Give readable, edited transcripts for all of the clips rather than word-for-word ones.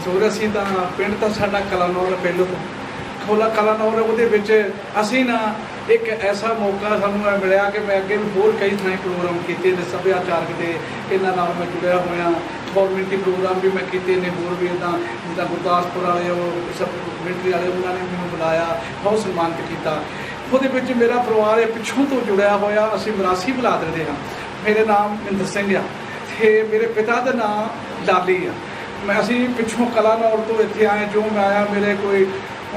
ਸੋ ਅਸੀਂ ਤਾਂ ਪਿੰਡ ਤਾਂ ਸਾਡਾ ਕਲਾਨੌਰ ਪਹਿਲੋਂ ਤੋਂ ਖੋਲਾ ਕਲਾਨੌਰ ਉਹਦੇ ਵਿੱਚ ਅਸੀਂ ਨਾ ਇੱਕ ਐਸਾ ਮੌਕਾ ਸਾਨੂੰ ਮਿਲਿਆ ਕਿ ਮੈਂ ਅੱਗੇ ਵੀ ਹੋਰ ਕਈ ਥਾਂ ਪ੍ਰੋਗਰਾਮ ਕੀਤੇ ਨੇ ਸੱਭਿਆਚਾਰਕ ਦੇ ਇਹਨਾਂ ਨਾਲ ਮੈਂ ਜੁੜਿਆ ਹੋਇਆ ਗੌਰਮੈਂਟ ਦੇ ਪ੍ਰੋਗਰਾਮ ਵੀ ਮੈਂ ਕੀਤੇ ਨੇ ਹੋਰ ਵੀ ਇੱਦਾਂ ਜਿੱਦਾਂ ਗੁਰਦਾਸਪੁਰ ਵਾਲੇ ਉਹ ਮਿਲਟਰੀ ਵਾਲੇ ਉਹਨਾਂ ਨੇ ਮੈਨੂੰ ਬੁਲਾਇਆ ਬਹੁਤ ਸਨਮਾਨਿਤ ਕੀਤਾ। ਉਹਦੇ ਵਿੱਚ ਮੇਰਾ ਪਰਿਵਾਰ ਪਿੱਛੋਂ ਤੋਂ ਜੁੜਿਆ ਹੋਇਆ ਅਸੀਂ ਮਰਾਸੀ ਬਲਾਦਰ ਦੇ ਹਾਂ। ਮੇਰੇ ਨਾਮ ਮਹਿੰਦਰ ਸਿੰਘ ਆ ਅਤੇ ਮੇਰੇ ਪਿਤਾ ਦਾ ਨਾਮ ਲਾਲੀ ਆ। ਮੈਂ ਅਸੀਂ ਪਿੱਛੋਂ ਕਲਾਨੌਰ ਤੋਂ ਇੱਥੇ ਆਏ ਜੋ ਮੈਂ ਆਇਆ ਮੇਰੇ ਕੋਈ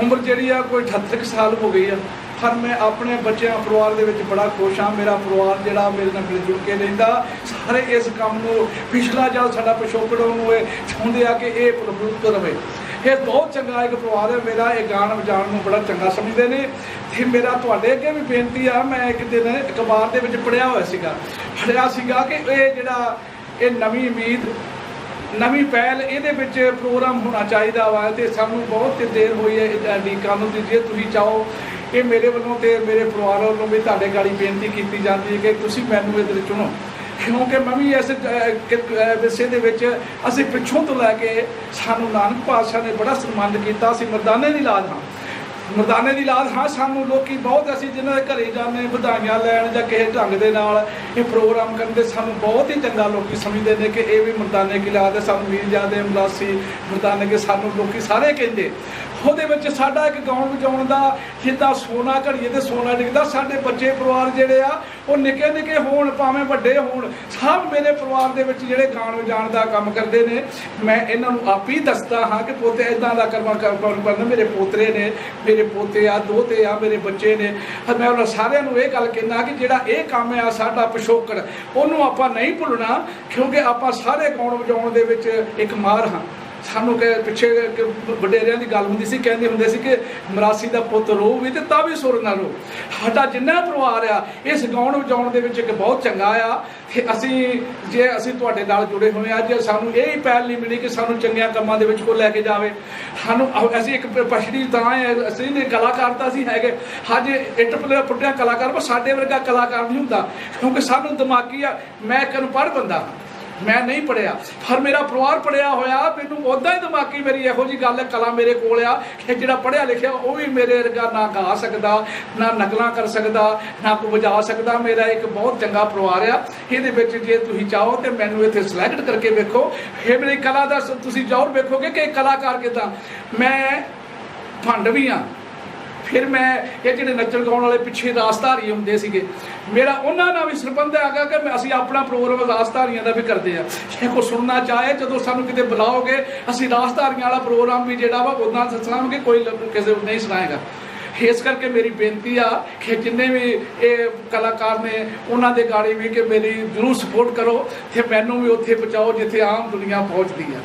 ਉਮਰ ਜਿਹੜੀ ਆ ਕੋਈ 78 ਸਾਲ ਹੋ ਗਈ ਆ ਪਰ ਮੈਂ ਆਪਣੇ ਬੱਚਿਆਂ ਪਰਿਵਾਰ ਦੇ ਵਿੱਚ ਬੜਾ ਖੁਸ਼ ਹਾਂ। ਮੇਰਾ ਪਰਿਵਾਰ ਜਿਹੜਾ ਮੇਰੇ ਨਾਲ ਮਿਲ ਜੁਲ ਕੇ ਰਹਿੰਦਾ ਸਾਰੇ ਇਸ ਕੰਮ ਨੂੰ ਪਿਛਲਾ ਜਦ ਸਾਡਾ ਪਿਛੋਕੜ ਉਹਨੂੰ ਇਹ ਚਾਹੁੰਦੇ ਆ ਕਿ ਇਹ ਪ੍ਰਫੁੱਲਤ ਰਹੇ। ਇਹ ਬਹੁਤ ਚੰਗਾ ਇੱਕ ਪਰਿਵਾਰ ਹੈ ਮੇਰਾ। ਇਹ ਗਾਣ ਵਜਾਉਣ ਨੂੰ ਬੜਾ ਚੰਗਾ ਸਮਝਦੇ ਨੇ ਅਤੇ ਮੇਰਾ ਤੁਹਾਡੇ ਅੱਗੇ ਵੀ ਬੇਨਤੀ ਆ। ਮੈਂ ਇੱਕ ਦਿਨ ਅਖਬਾਰ ਦੇ ਵਿੱਚ ਪੜ੍ਹਿਆ ਸੀਗਾ ਕਿ ਇਹ ਜਿਹੜਾ ਇਹ ਨਵੀਂ ਉਮੀਦ ਨਵੀਂ ਪਹਿਲ ਇਹਦੇ ਵਿੱਚ ਪ੍ਰੋਗਰਾਮ ਹੋਣਾ ਚਾਹੀਦਾ ਵਾ ਅਤੇ ਸਾਨੂੰ ਬਹੁਤ ਦੇਰ ਹੋਈ ਹੈ ਡੀਕਾਂ ਨੂੰ। ਜੇ ਤੁਸੀਂ ਚਾਹੋ ਇਹ ਮੇਰੇ ਵੱਲੋਂ ਅਤੇ ਮੇਰੇ ਪਰਿਵਾਰ ਵੱਲੋਂ ਵੀ ਤੁਹਾਡੇ ਗਾੜੀ ਬੇਨਤੀ ਕੀਤੀ ਜਾਂਦੀ ਹੈ ਕਿ ਤੁਸੀਂ ਮੈਨੂੰ ਇਹਦੇ ਚੁਣੋ ਕਿਉਂਕਿ ਮੈਂ ਵੀ ਇਸ ਵਿਰਸੇ ਦੇ ਵਿੱਚ ਅਸੀਂ ਪਿੱਛੋਂ ਤੋਂ ਲੈ ਕੇ ਸਾਨੂੰ ਨਾਨਕ ਪਾਤਸ਼ਾਹ ਨੇ ਬੜਾ ਸਨਮਾਨਿਤ ਕੀਤਾ। ਅਸੀਂ ਮਰਦਾਨੇ ਦੀ ਲਾਜ ਹਾਂ ਸਾਨੂੰ ਲੋਕੀ ਬਹੁਤ ਅਸੀਂ ਜਿਹਨਾਂ ਦੇ ਘਰੇ ਜਾਂਦੇ ਵਧਾਈਆਂ ਲੈਣ ਜਾਂ ਕਿਸੇ ਢੰਗ ਦੇ ਨਾਲ ਇਹ ਪ੍ਰੋਗਰਾਮ ਕਰਨ ਦੇ ਸਾਨੂੰ ਬਹੁਤ ਹੀ ਚੰਗਾ ਲੋਕੀ ਸਮਝਦੇ ਨੇ ਕਿ ਇਹ ਵੀ ਮਰਦਾਨੇ ਕੀ ਲਾਜ ਹੈ। ਸਾਨੂੰ ਮੀਰਜ਼ਾਦੇ ਮਰਾਸੀ ਮਰਦਾਨੇ ਕੇ ਸਾਨੂੰ ਲੋਕੀ ਸਾਰੇ ਕਹਿੰਦੇ। ਉਹਦੇ ਵਿੱਚ ਸਾਡਾ ਇੱਕ ਗਾਉਣ ਵਜਾਉਣ ਦਾ ਜਿੱਦਾਂ ਸੋਨਾ ਘੜੀਏ ਤੇ ਸੋਨਾ ਡਿੱਗਦਾ ਸਾਡੇ ਬੱਚੇ ਪਰਿਵਾਰ ਜਿਹੜੇ ਆ ਉਹ ਨਿੱਕੇ ਨਿੱਕੇ ਹੋਣ ਭਾਵੇਂ ਵੱਡੇ ਹੋਣ ਸਭ ਮੇਰੇ ਪਰਿਵਾਰ ਦੇ ਵਿੱਚ ਜਿਹੜੇ ਗਾਣ ਵਜਾਉਣ ਦਾ ਕੰਮ ਕਰਦੇ ਨੇ। ਮੈਂ ਇਹਨਾਂ ਨੂੰ ਆਪ ਹੀ ਦੱਸਦਾ ਹਾਂ ਕਿ ਪੋਤੇ ਇੱਦਾਂ ਦਾ ਕਰਨਾ ਮੇਰੇ ਪੋਤਰੇ ਨੇ ਮੇਰੇ ਪੋਤੇ ਆ ਦੋਤੇ ਆ ਮੇਰੇ ਬੱਚੇ ਨੇ। ਮੈਂ ਉਹਨਾਂ ਸਾਰਿਆਂ ਨੂੰ ਇਹ ਗੱਲ ਕਹਿੰਦਾ ਕਿ ਜਿਹੜਾ ਇਹ ਕੰਮ ਆ ਸਾਡਾ ਪਿਛੋਕੜ ਉਹਨੂੰ ਆਪਾਂ ਨਹੀਂ ਭੁੱਲਣਾ ਕਿਉਂਕਿ ਆਪਾਂ ਸਾਰੇ ਗਾਉਣ ਵਜਾਉਣ ਦੇ ਵਿੱਚ ਇੱਕ ਮਾਹਰ ਹਾਂ। ਸਾਨੂੰ ਕਿ ਪਿੱਛੇ ਵਡੇਰਿਆਂ ਦੀ ਗੱਲ ਹੁੰਦੀ ਸੀ ਕਹਿੰਦੇ ਹੁੰਦੇ ਸੀ ਕਿ ਮਰਾਸੀ ਦਾ ਪੁੱਤ ਰੋਹ ਵੀ ਤੇ ਤਾਂ ਵੀ ਸੁਰ ਨਾ ਰੋ। ਸਾਡਾ ਜਿੰਨਾ ਪਰਿਵਾਰ ਆ ਇਸ ਗਾਉਣ ਵਜਾਉਣ ਦੇ ਵਿੱਚ ਇੱਕ ਬਹੁਤ ਚੰਗਾ ਆ ਅਤੇ ਅਸੀਂ ਤੁਹਾਡੇ ਨਾਲ ਜੁੜੇ ਹੋਏ ਹਾਂ। ਜੇ ਸਾਨੂੰ ਇਹ ਹੀ ਪਹਿਲ ਨਹੀਂ ਮਿਲੀ ਕਿ ਸਾਨੂੰ ਚੰਗਿਆਂ ਕੰਮਾਂ ਦੇ ਵਿੱਚ ਕੋਈ ਲੈ ਕੇ ਜਾਵੇ ਸਾਨੂੰ ਅਸੀਂ ਇੱਕ ਪਛੜੀ ਤਾਂ ਅਸੀਂ ਨੇ ਕਲਾਕਾਰ ਤਾਂ ਅਸੀਂ ਹੈਗੇ ਅੱਜ ਇੱਟ ਪੁੱਟਿਆ ਕਲਾਕਾਰ ਪਰ ਸਾਡੇ ਵਰਗਾ ਕਲਾਕਾਰ ਨਹੀਂ ਹੁੰਦਾ ਕਿਉਂਕਿ ਸਾਨੂੰ ਦਿਮਾਗੀ ਆ। ਮੈਂ ਇੱਕ ਅਨਪੜ੍ਹ ਬੰਦਾ ਮੈਂ ਨਹੀਂ ਪੜ੍ਹਿਆ ਪਰ ਮੇਰਾ ਪਰਿਵਾਰ ਪੜ੍ਹਿਆ ਹੋਇਆ ਮੈਨੂੰ ਉੱਦਾਂ ਹੀ ਦਿਮਾਗੀ ਮੇਰੀ ਇਹੋ ਜਿਹੀ ਗੱਲ ਹੈ ਕਲਾ ਮੇਰੇ ਕੋਲ ਆ ਕਿ ਜਿਹੜਾ ਪੜ੍ਹਿਆ ਲਿਖਿਆ ਉਹ ਵੀ ਮੇਰੇ ਵਰਗਾ ਨਾ ਗਾ ਸਕਦਾ ਨਾ ਨਕਲਾਂ ਕਰ ਸਕਦਾ ਨਾ ਕੋਈ ਵਜਾ ਸਕਦਾ। ਮੇਰਾ ਇੱਕ ਬਹੁਤ ਚੰਗਾ ਪਰਿਵਾਰ ਆ। ਇਹਦੇ ਵਿੱਚ ਜੇ ਤੁਸੀਂ ਚਾਹੋ ਤਾਂ ਮੈਨੂੰ ਇੱਥੇ ਸਿਲੈਕਟ ਕਰਕੇ ਵੇਖੋ ਇਹ ਮੇਰੀ ਕਲਾ ਦਾ ਤੁਸੀਂ ਜ਼ਰੂਰ ਵੇਖੋਗੇ ਕਿ ਕਲਾਕਾਰ ਕਿੱਦਾਂ। ਮੈਂ ਭੰਡ ਵੀ ਹਾਂ। ਫਿਰ ਮੈਂ ਇਹ ਜਿਹੜੇ ਨੱਚਣ ਗਾਉਣ ਵਾਲੇ ਪਿੱਛੇ ਰਾਸਧਾਰੀ ਹੁੰਦੇ ਸੀਗੇ ਮੇਰਾ ਉਹਨਾਂ ਨਾਲ ਵੀ ਸੰਬੰਧ ਹੈਗਾ ਕਿ ਅਸੀਂ ਆਪਣਾ ਪ੍ਰੋਗਰਾਮ ਰਾਸਧਾਰੀਆਂ ਦਾ ਵੀ ਕਰਦੇ ਆ। ਜੇ ਕੋਈ ਸੁਣਨਾ ਚਾਹੇ ਜਦੋਂ ਸਾਨੂੰ ਕਿਤੇ ਬੁਲਾਓਗੇ ਅਸੀਂ ਰਾਸਧਾਰੀਆਂ ਵਾਲਾ ਪ੍ਰੋਗਰਾਮ ਵੀ ਜਿਹੜਾ ਵਾ ਉੱਦਾਂ ਸੁਣਾਵਾਂਗੇ ਕੋਈ ਕਿਸੇ ਨਹੀਂ ਸੁਣਾਏਗਾ। ਇਸ ਕਰਕੇ ਮੇਰੀ ਬੇਨਤੀ ਆ ਕਿ ਜਿੰਨੇ ਵੀ ਇਹ ਕਲਾਕਾਰ ਨੇ ਉਹਨਾਂ ਦੇ ਗਾੜੀ ਵੀ ਕਿ ਮੇਰੀ ਜ਼ਰੂਰ ਸਪੋਰਟ ਕਰੋ ਅਤੇ ਮੈਨੂੰ ਵੀ ਉੱਥੇ ਪਹੁੰਚਾਓ ਜਿੱਥੇ ਆਮ ਦੁਨੀਆ ਪਹੁੰਚਦੀ ਆ।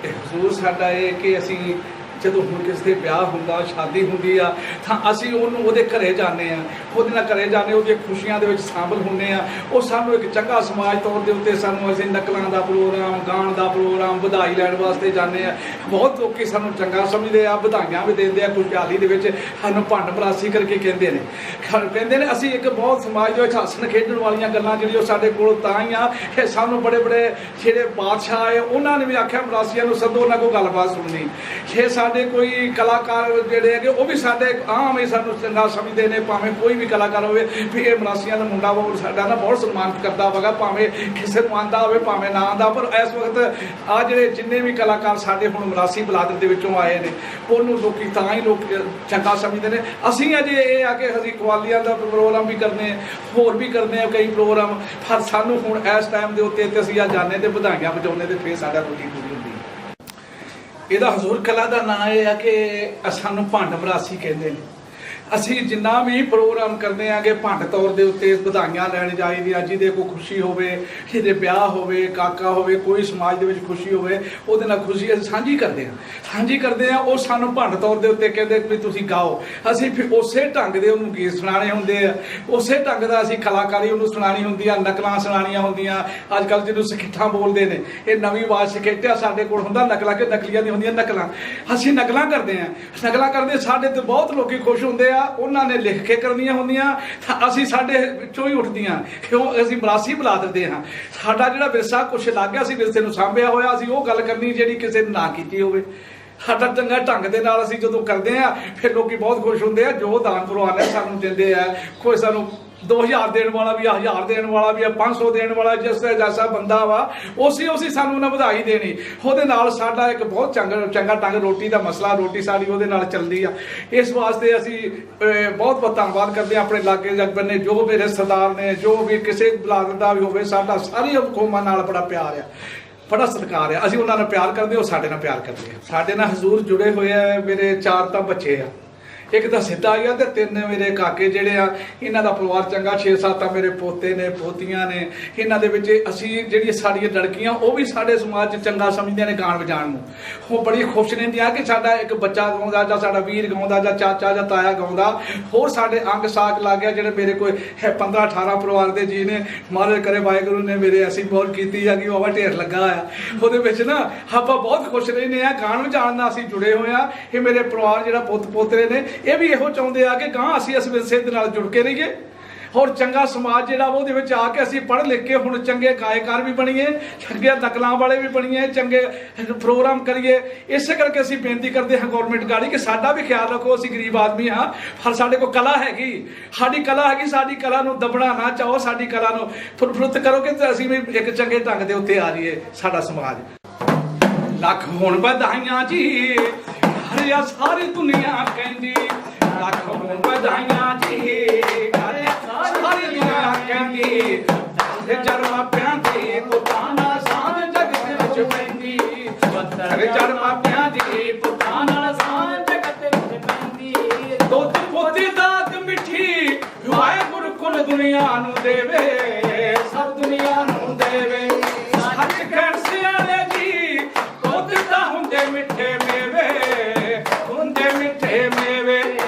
ਹਜ਼ੂਰ ਸਾਡਾ ਇਹ ਕਿ ਅਸੀਂ ਜਦੋਂ ਹੁਣ ਕਿਸੇ ਦੇ ਵਿਆਹ ਹੁੰਦਾ ਸ਼ਾਦੀ ਹੁੰਦੀ ਆ ਤਾਂ ਅਸੀਂ ਉਹਦੇ ਘਰੇ ਜਾਂਦੇ ਹਾਂ ਉਹਦੇ ਨਾਲ ਘਰੇ ਜਾਂਦੇ ਉਹਦੀਆਂ ਖੁਸ਼ੀਆਂ ਦੇ ਵਿੱਚ ਸ਼ਾਮਿਲ ਹੁੰਦੇ ਆ। ਉਹ ਸਾਨੂੰ ਇੱਕ ਚੰਗਾ ਸਮਾਜ ਤੌਰ ਦੇ ਉੱਤੇ ਸਾਨੂੰ ਅਸੀਂ ਨਕਲਾਂ ਦਾ ਪ੍ਰੋਗਰਾਮ ਗਾਣ ਦਾ ਪ੍ਰੋਗਰਾਮ ਵਧਾਈ ਲੈਣ ਵਾਸਤੇ ਜਾਂਦੇ ਆ। ਬਹੁਤ ਲੋਕ ਸਾਨੂੰ ਚੰਗਾ ਸਮਝਦੇ ਆ ਵਧਾਈਆਂ ਵੀ ਦਿੰਦੇ ਆ। ਖੁਸ਼ਹਾਲੀ ਦੇ ਵਿੱਚ ਸਾਨੂੰ ਭੰਡ ਮਰਾਸੀ ਕਰਕੇ ਕਹਿੰਦੇ ਨੇ। ਅਸੀਂ ਇੱਕ ਬਹੁਤ ਸਮਾਜ ਦੇ ਵਿੱਚ ਹੱਸਣ ਖੇਡਣ ਵਾਲੀਆਂ ਗੱਲਾਂ ਜਿਹੜੀਆਂ ਸਾਡੇ ਕੋਲ ਤਾਂ ਹੀ ਆ ਕਿ ਸਾਨੂੰ ਬੜੇ ਜਿਹੜੇ ਬਾਦਸ਼ਾਹ ਆਏ ਉਹਨਾਂ ਨੇ ਵੀ ਆਖਿਆ ਮਰਾਸੀਆਂ ਨੂੰ ਸੱਦੋ ਉਹਨਾਂ ਕੋਲ ਗੱਲਬਾਤ ਸੁਣਨੀ। ਜੇ ਸਾਡੇ ਕੋਈ ਕਲਾਕਾਰ ਜਿਹੜੇ ਹੈਗੇ ਉਹ ਵੀ ਸਾਡੇ ਆਮ ਹੀ ਸਾਨੂੰ ਚੰਗਾ ਸਮਝਦੇ ਨੇ ਭਾਵੇਂ ਕੋਈ ਵੀ ਕਲਾਕਾਰ ਹੋਵੇ ਵੀ ਇਹ ਮਰਾਸੀਆਂ ਦਾ ਮੁੰਡਾ ਵਾ ਸਾਡਾ ਨਾ ਬਹੁਤ ਸਨਮਾਨਿਤ ਕਰਦਾ ਵਗਾ ਭਾਵੇਂ ਕਿਸੇ ਨੂੰ ਆਉਂਦਾ ਹੋਵੇ ਭਾਵੇਂ ਨਾ ਆਉਂਦਾ। ਪਰ ਇਸ ਵਕਤ ਆ ਜਿਹੜੇ ਜਿੰਨੇ ਵੀ ਕਲਾਕਾਰ ਸਾਡੇ ਹੁਣ ਮਰਾਸੀ ਬਲਾਦਰ ਦੇ ਵਿੱਚੋਂ ਆਏ ਨੇ ਉਹਨੂੰ ਲੋਕੀ ਤਾਂ ਹੀ ਲੋਕ ਚੰਗਾ ਸਮਝਦੇ ਨੇ। ਅਸੀਂ ਅਜੇ ਇਹ ਆ ਕਿ ਅਸੀਂ ਕਵਾਲੀਆਂ ਦਾ ਪ੍ਰੋਗਰਾਮ ਵੀ ਕਰਨੇ ਹੋਰ ਵੀ ਕਰਨੇ ਆ ਕਈ ਪ੍ਰੋਗਰਾਮ ਪਰ ਸਾਨੂੰ ਹੁਣ ਇਸ ਟਾਈਮ ਦੇ ਉੱਤੇ ਅਸੀਂ ਆ ਜਾਂਦੇ ਅਤੇ ਵਧਾਈਆਂ ਵਜਾਉਂਦੇ ਅਤੇ ਫਿਰ ਸਾਡਾ ਰੋਟੀ ਪੂਰੀ ਹੁੰਦੀ। ਇਹਦਾ ਹਜ਼ੂਰ ਕਲਾ ਦਾ ਨਾਂ ਇਹ ਆ ਕਿ ਸਾਨੂੰ ਭੰਡ ਮਰਾਸੀ ਕਹਿੰਦੇ ਨੇ। ਅਸੀਂ ਜਿੰਨਾ ਵੀ ਪ੍ਰੋਗਰਾਮ ਕਰਦੇ ਹਾਂ ਕਿ ਭੰਡ ਤੌਰ ਦੇ ਉੱਤੇ ਵਧਾਈਆਂ ਲੈਣ ਜਾਈਦੀਆਂ ਜਿਹਦੇ ਕੋਈ ਖੁਸ਼ੀ ਹੋਵੇ ਜਿਹਦੇ ਵਿਆਹ ਹੋਵੇ ਕਾਕਾ ਹੋਵੇ ਕੋਈ ਸਮਾਜ ਦੇ ਵਿੱਚ ਖੁਸ਼ੀ ਹੋਵੇ ਉਹਦੇ ਨਾਲ ਖੁਸ਼ੀ ਅਸੀਂ ਸਾਂਝੀ ਕਰਦੇ ਹਾਂ। ਉਹ ਸਾਨੂੰ ਭੰਡ ਤੌਰ ਦੇ ਉੱਤੇ ਕਹਿੰਦੇ ਵੀ ਤੁਸੀਂ ਗਾਓ। ਅਸੀਂ ਫਿਰ ਉਸੇ ਢੰਗ ਦੇ ਉਹਨੂੰ ਗੀਤ ਸੁਣਾਉਣੇ ਹੁੰਦੇ ਆ ਉਸੇ ਢੰਗ ਦਾ ਅਸੀਂ ਕਲਾਕਾਰੀ ਉਹਨੂੰ ਸੁਣਾਉਣੀ ਹੁੰਦੀ ਆ ਨਕਲਾਂ ਸੁਣਾਉਣੀਆਂ ਹੁੰਦੀਆਂ। ਅੱਜ ਕੱਲ੍ਹ ਜਿਹਨੂੰ ਸਕਿੱਠਾਂ ਬੋਲਦੇ ਨੇ ਇਹ ਨਵੀਂ ਆਵਾਜ਼ ਸਕਿੱਟਿਆ ਸਾਡੇ ਕੋਲ ਹੁੰਦਾ ਨਕਲਾਂ ਕਿ ਨਕਲੀਆਂ ਦੀ ਹੁੰਦੀਆਂ ਨਕਲਾਂ। ਅਸੀਂ ਨਕਲਾਂ ਕਰਦੇ ਹਾਂ ਸਾਡੇ ਤੇ ਬਹੁਤ ਲੋਕੀ ਖੁਸ਼ ਹੁੰਦੇ ਆ ਆ, ਉਹਨਾਂ ਨੇ ਲਿਖ ਕੇ ਕਰਨੀਆਂ ਹੁੰਦੀਆਂ, ਅਸੀਂ ਸਾਡੇ ਵਿੱਚੋਂ ਹੀ ਉੱਠਦੀਆਂ, ਕਿਉਂ ਅਸੀਂ ਮਰਾਸੀ ਬੁਲਾ ਦਿੰਦੇ ਹਾਂ। ਸਾਡਾ ਜਿਹੜਾ ਵਿਰਸਾ ਕੁਛ ਲੱਗ ਗਿਆ, ਅਸੀਂ ਵਿਰਸੇ ਨੂੰ ਸਾਂਭਿਆ ਹੋਇਆ, ਅਸੀਂ ਉਹ ਗੱਲ ਕਰਨੀ ਜਿਹੜੀ ਕਿਸੇ ਨੇ ਨਾ ਕੀਤੀ ਹੋਵੇ। ਸਾਡਾ ਚੰਗਾ ਢੰਗ ਦੇ ਨਾਲ ਅਸੀਂ ਜਦੋਂ ਕਰਦੇ ਆ ਫਿਰ ਲੋਕੀ ਬਹੁਤ ਖੁਸ਼ ਹੁੰਦੇ ਆ। ਜੋ ਦਾਨ ਪੁਰਵਾਨੇ ਸਾਨੂੰ ਦਿੰਦੇ ਆ, ਕੋਈ ਸਾਨੂੰ 2000 ਦੇਣ ਵਾਲਾ ਵੀ ਆ, 1000 ਦੇਣ ਵਾਲਾ ਵੀ ਆ, 500 ਦੇਣ ਵਾਲਾ, ਜਿਸ ਜੈਸਾ ਬੰਦਾ ਵਾ ਉਸੇ ਸਾਨੂੰ ਉਹਨਾਂ ਵਧਾਈ ਦੇਣੀ। ਉਹਦੇ ਨਾਲ ਸਾਡਾ ਇੱਕ ਬਹੁਤ ਚੰਗਾ ਢੰਗ, ਰੋਟੀ ਦਾ ਮਸਲਾ, ਰੋਟੀ ਸਾਡੀ ਉਹਦੇ ਨਾਲ ਚੱਲਦੀ ਆ। ਇਸ ਵਾਸਤੇ ਅਸੀਂ ਬਹੁਤ ਧੰਨਵਾਦ ਕਰਦੇ ਹਾਂ ਆਪਣੇ ਲਾਗੇ ਜਗ ਬੰਨੇ ਜੋ ਮੇਰੇ ਸਰਦਾਰ ਨੇ, ਜੋ ਵੀ ਕਿਸੇ ਬਲਾਦ ਦਾ ਵੀ ਹੋਵੇ, ਸਾਡਾ ਸਾਰੀ ਕੌਮਾਂ ਨਾਲ ਬੜਾ ਪਿਆਰ ਆ, ਬੜਾ ਸਤਿਕਾਰ ਆ। ਅਸੀਂ ਉਹਨਾਂ ਨਾਲ ਪਿਆਰ ਕਰਦੇ, ਉਹ ਸਾਡੇ ਨਾਲ ਪਿਆਰ ਕਰਦੇ ਆ। ਸਾਡੇ ਨਾਲ ਹਜ਼ੂਰ ਜੁੜੇ ਹੋਏ ਆ। ਮੇਰੇ 4 ਤਾਂ ਬੱਚੇ ਆ, ਇੱਕ ਤਾਂ ਸਿੱਧਾ ਆ ਤੇ 3 ਮੇਰੇ ਕਾਕੇ ਜਿਹੜੇ ਆ, ਇਹਨਾਂ ਦਾ ਪਰਿਵਾਰ ਚੰਗਾ, 6-7 ਤਾਂ ਮੇਰੇ ਪੋਤੇ ਨੇ, ਪੋਤੀਆਂ ਨੇ। ਇਹਨਾਂ ਦੇ ਵਿੱਚ ਅਸੀਂ ਜਿਹੜੀ ਸਾਡੀਆਂ ਲੜਕੀਆਂ ਉਹ ਵੀ ਸਾਡੇ ਸਮਾਜ 'ਚ ਚੰਗਾ ਸਮਝਦੀਆਂ ਨੇ ਗਾਣ ਵਜਾਉਣ ਨੂੰ। ਉਹ ਬੜੀ ਖੁਸ਼ ਰਹਿੰਦੀਆਂ ਕਿ ਸਾਡਾ ਇੱਕ ਬੱਚਾ ਗਾਉਂਦਾ, ਜਾਂ ਸਾਡਾ ਵੀਰ ਗਾਉਂਦਾ, ਜਾਂ ਚਾਚਾ ਜਾਂ ਤਾਇਆ ਗਾਉਂਦਾ। ਹੋਰ ਸਾਡੇ ਅੰਗ ਸਾਕ ਲੱਗ ਗਿਆ। ਜਿਹੜੇ ਮੇਰੇ ਕੋਈ 15-18 ਪਰਿਵਾਰ ਦੇ ਜੀ ਨੇ, ਮਹਾਰਾਜ ਕਰੇ ਵਾਹਿਗੁਰੂ ਨੇ ਮੇਰੇ ਐਸੀ ਮੌਤ ਕੀਤੀ ਆ ਕਿ ਉਹ ਢੇਰ ਲੱਗਾ ਆ। ਉਹਦੇ ਵਿੱਚ ਨਾ ਆਪਾਂ ਬਹੁਤ ਖੁਸ਼ ਰਹਿੰਦੇ ਆ। ਗਾਣ ਵਜਾਉਣ ਨਾਲ ਅਸੀਂ ਜੁੜੇ ਹੋਏ ਆ। ਇਹ ਮੇਰੇ ਪਰਿਵਾਰ ਜਿਹੜਾ ਪੁੱਤ ਪੋਤਰੇ ਨੇ, ਇਹ ਵੀ ਇਹੋ ਚਾਹੁੰਦੇ ਆ ਕਿ ਗਾਂ ਅਸੀਂ ਇਸ ਵਿਰਸੇ ਦੇ ਨਾਲ ਜੁੜ ਕੇ ਰਹੀਏ। ਹੋਰ ਚੰਗਾ ਸਮਾਜ ਜਿਹੜਾ ਉਹਦੇ ਵਿੱਚ ਆ ਕੇ ਅਸੀਂ ਪੜ੍ਹ ਲਿਖ ਕੇ ਹੁਣ ਚੰਗੇ ਗਾਇਕਾਰ ਵੀ ਬਣੀਏ, ਚੰਗੇ ਨਕਲਾਂ ਵਾਲੇ ਵੀ ਬਣੀਏ, ਚੰਗੇ ਪ੍ਰੋਗਰਾਮ ਕਰੀਏ। ਇਸੇ ਕਰਕੇ ਅਸੀਂ ਬੇਨਤੀ ਕਰਦੇ ਹਾਂ ਗੌਰਮੈਂਟ ਗਾੜੀ ਕਿ ਸਾਡਾ ਵੀ ਖਿਆਲ ਰੱਖੋ। ਅਸੀਂ ਗਰੀਬ ਆਦਮੀ ਹਾਂ, ਪਰ ਸਾਡੇ ਕੋਲ ਕਲਾ ਹੈਗੀ, ਸਾਡੀ ਕਲਾ ਹੈਗੀ। ਸਾਡੀ ਕਲਾ ਨੂੰ ਦਬਣਾ ਨਾ ਚਾਹੋ, ਸਾਡੀ ਕਲਾ ਨੂੰ ਫੁਰਫੁਰਤ ਕਰੋ ਕਿ ਅਸੀਂ ਵੀ ਇੱਕ ਚੰਗੇ ਢੰਗ ਦੇ ਉੱਤੇ ਆ ਜਾਈਏ। ਸਾਡਾ ਸਮਾਜ ਲੱਖ ਹੁਣ ਵਧਾਈਆਂ ਜੀ, ਹਰਿਆ ਸਾਰੀ ਦੁਨੀਆ ਕਹਿੰਦੀ, ਲੱਖ ਹੁਣ ਵਧਾਈਆਂ ਜੀ, ਸਾਰੀ ਦੁਨੀਆ ਕਹਿੰਦੀ। ਜੜ ਮਾਪਿਆਂ ਦੀ ਪੁੱਤਾਂ ਨਾਲ ਸਾਂਝ ਜਗਤ ਵਿੱਚ ਪੈਂਦੀ, ਜੜ ਮਾਪਿਆਂ ਦੀ ਪੁੱਤਾਂ ਨਾਲ ਸਾਂਝ ਜਗਤ ਵਿੱਚ ਪੈਂਦੀ। ਦੁੱਧ ਪੋਤੀ ਦਾਤ ਮਿੱਠੀ, ਵਾਹਿਗੁਰੂ ਕੁਲ ਦੁਨੀਆ ਨੂੰ ਦੇਵੇ, ਸਭ ਦੁਨੀਆ ਨੂੰ ਦੇਵੇ। ਸੱਚ ਕਹਿਣ ਸਿਆਣੇ ਜੀ, ਦੁੱਧ ਤਾਂ ਹੁੰਦੇ ਮਿੱਠੇ ਮੇਵੇ, ਹੁੰਦੇ ਮਿੱਠੇ ਮੇਵੇ।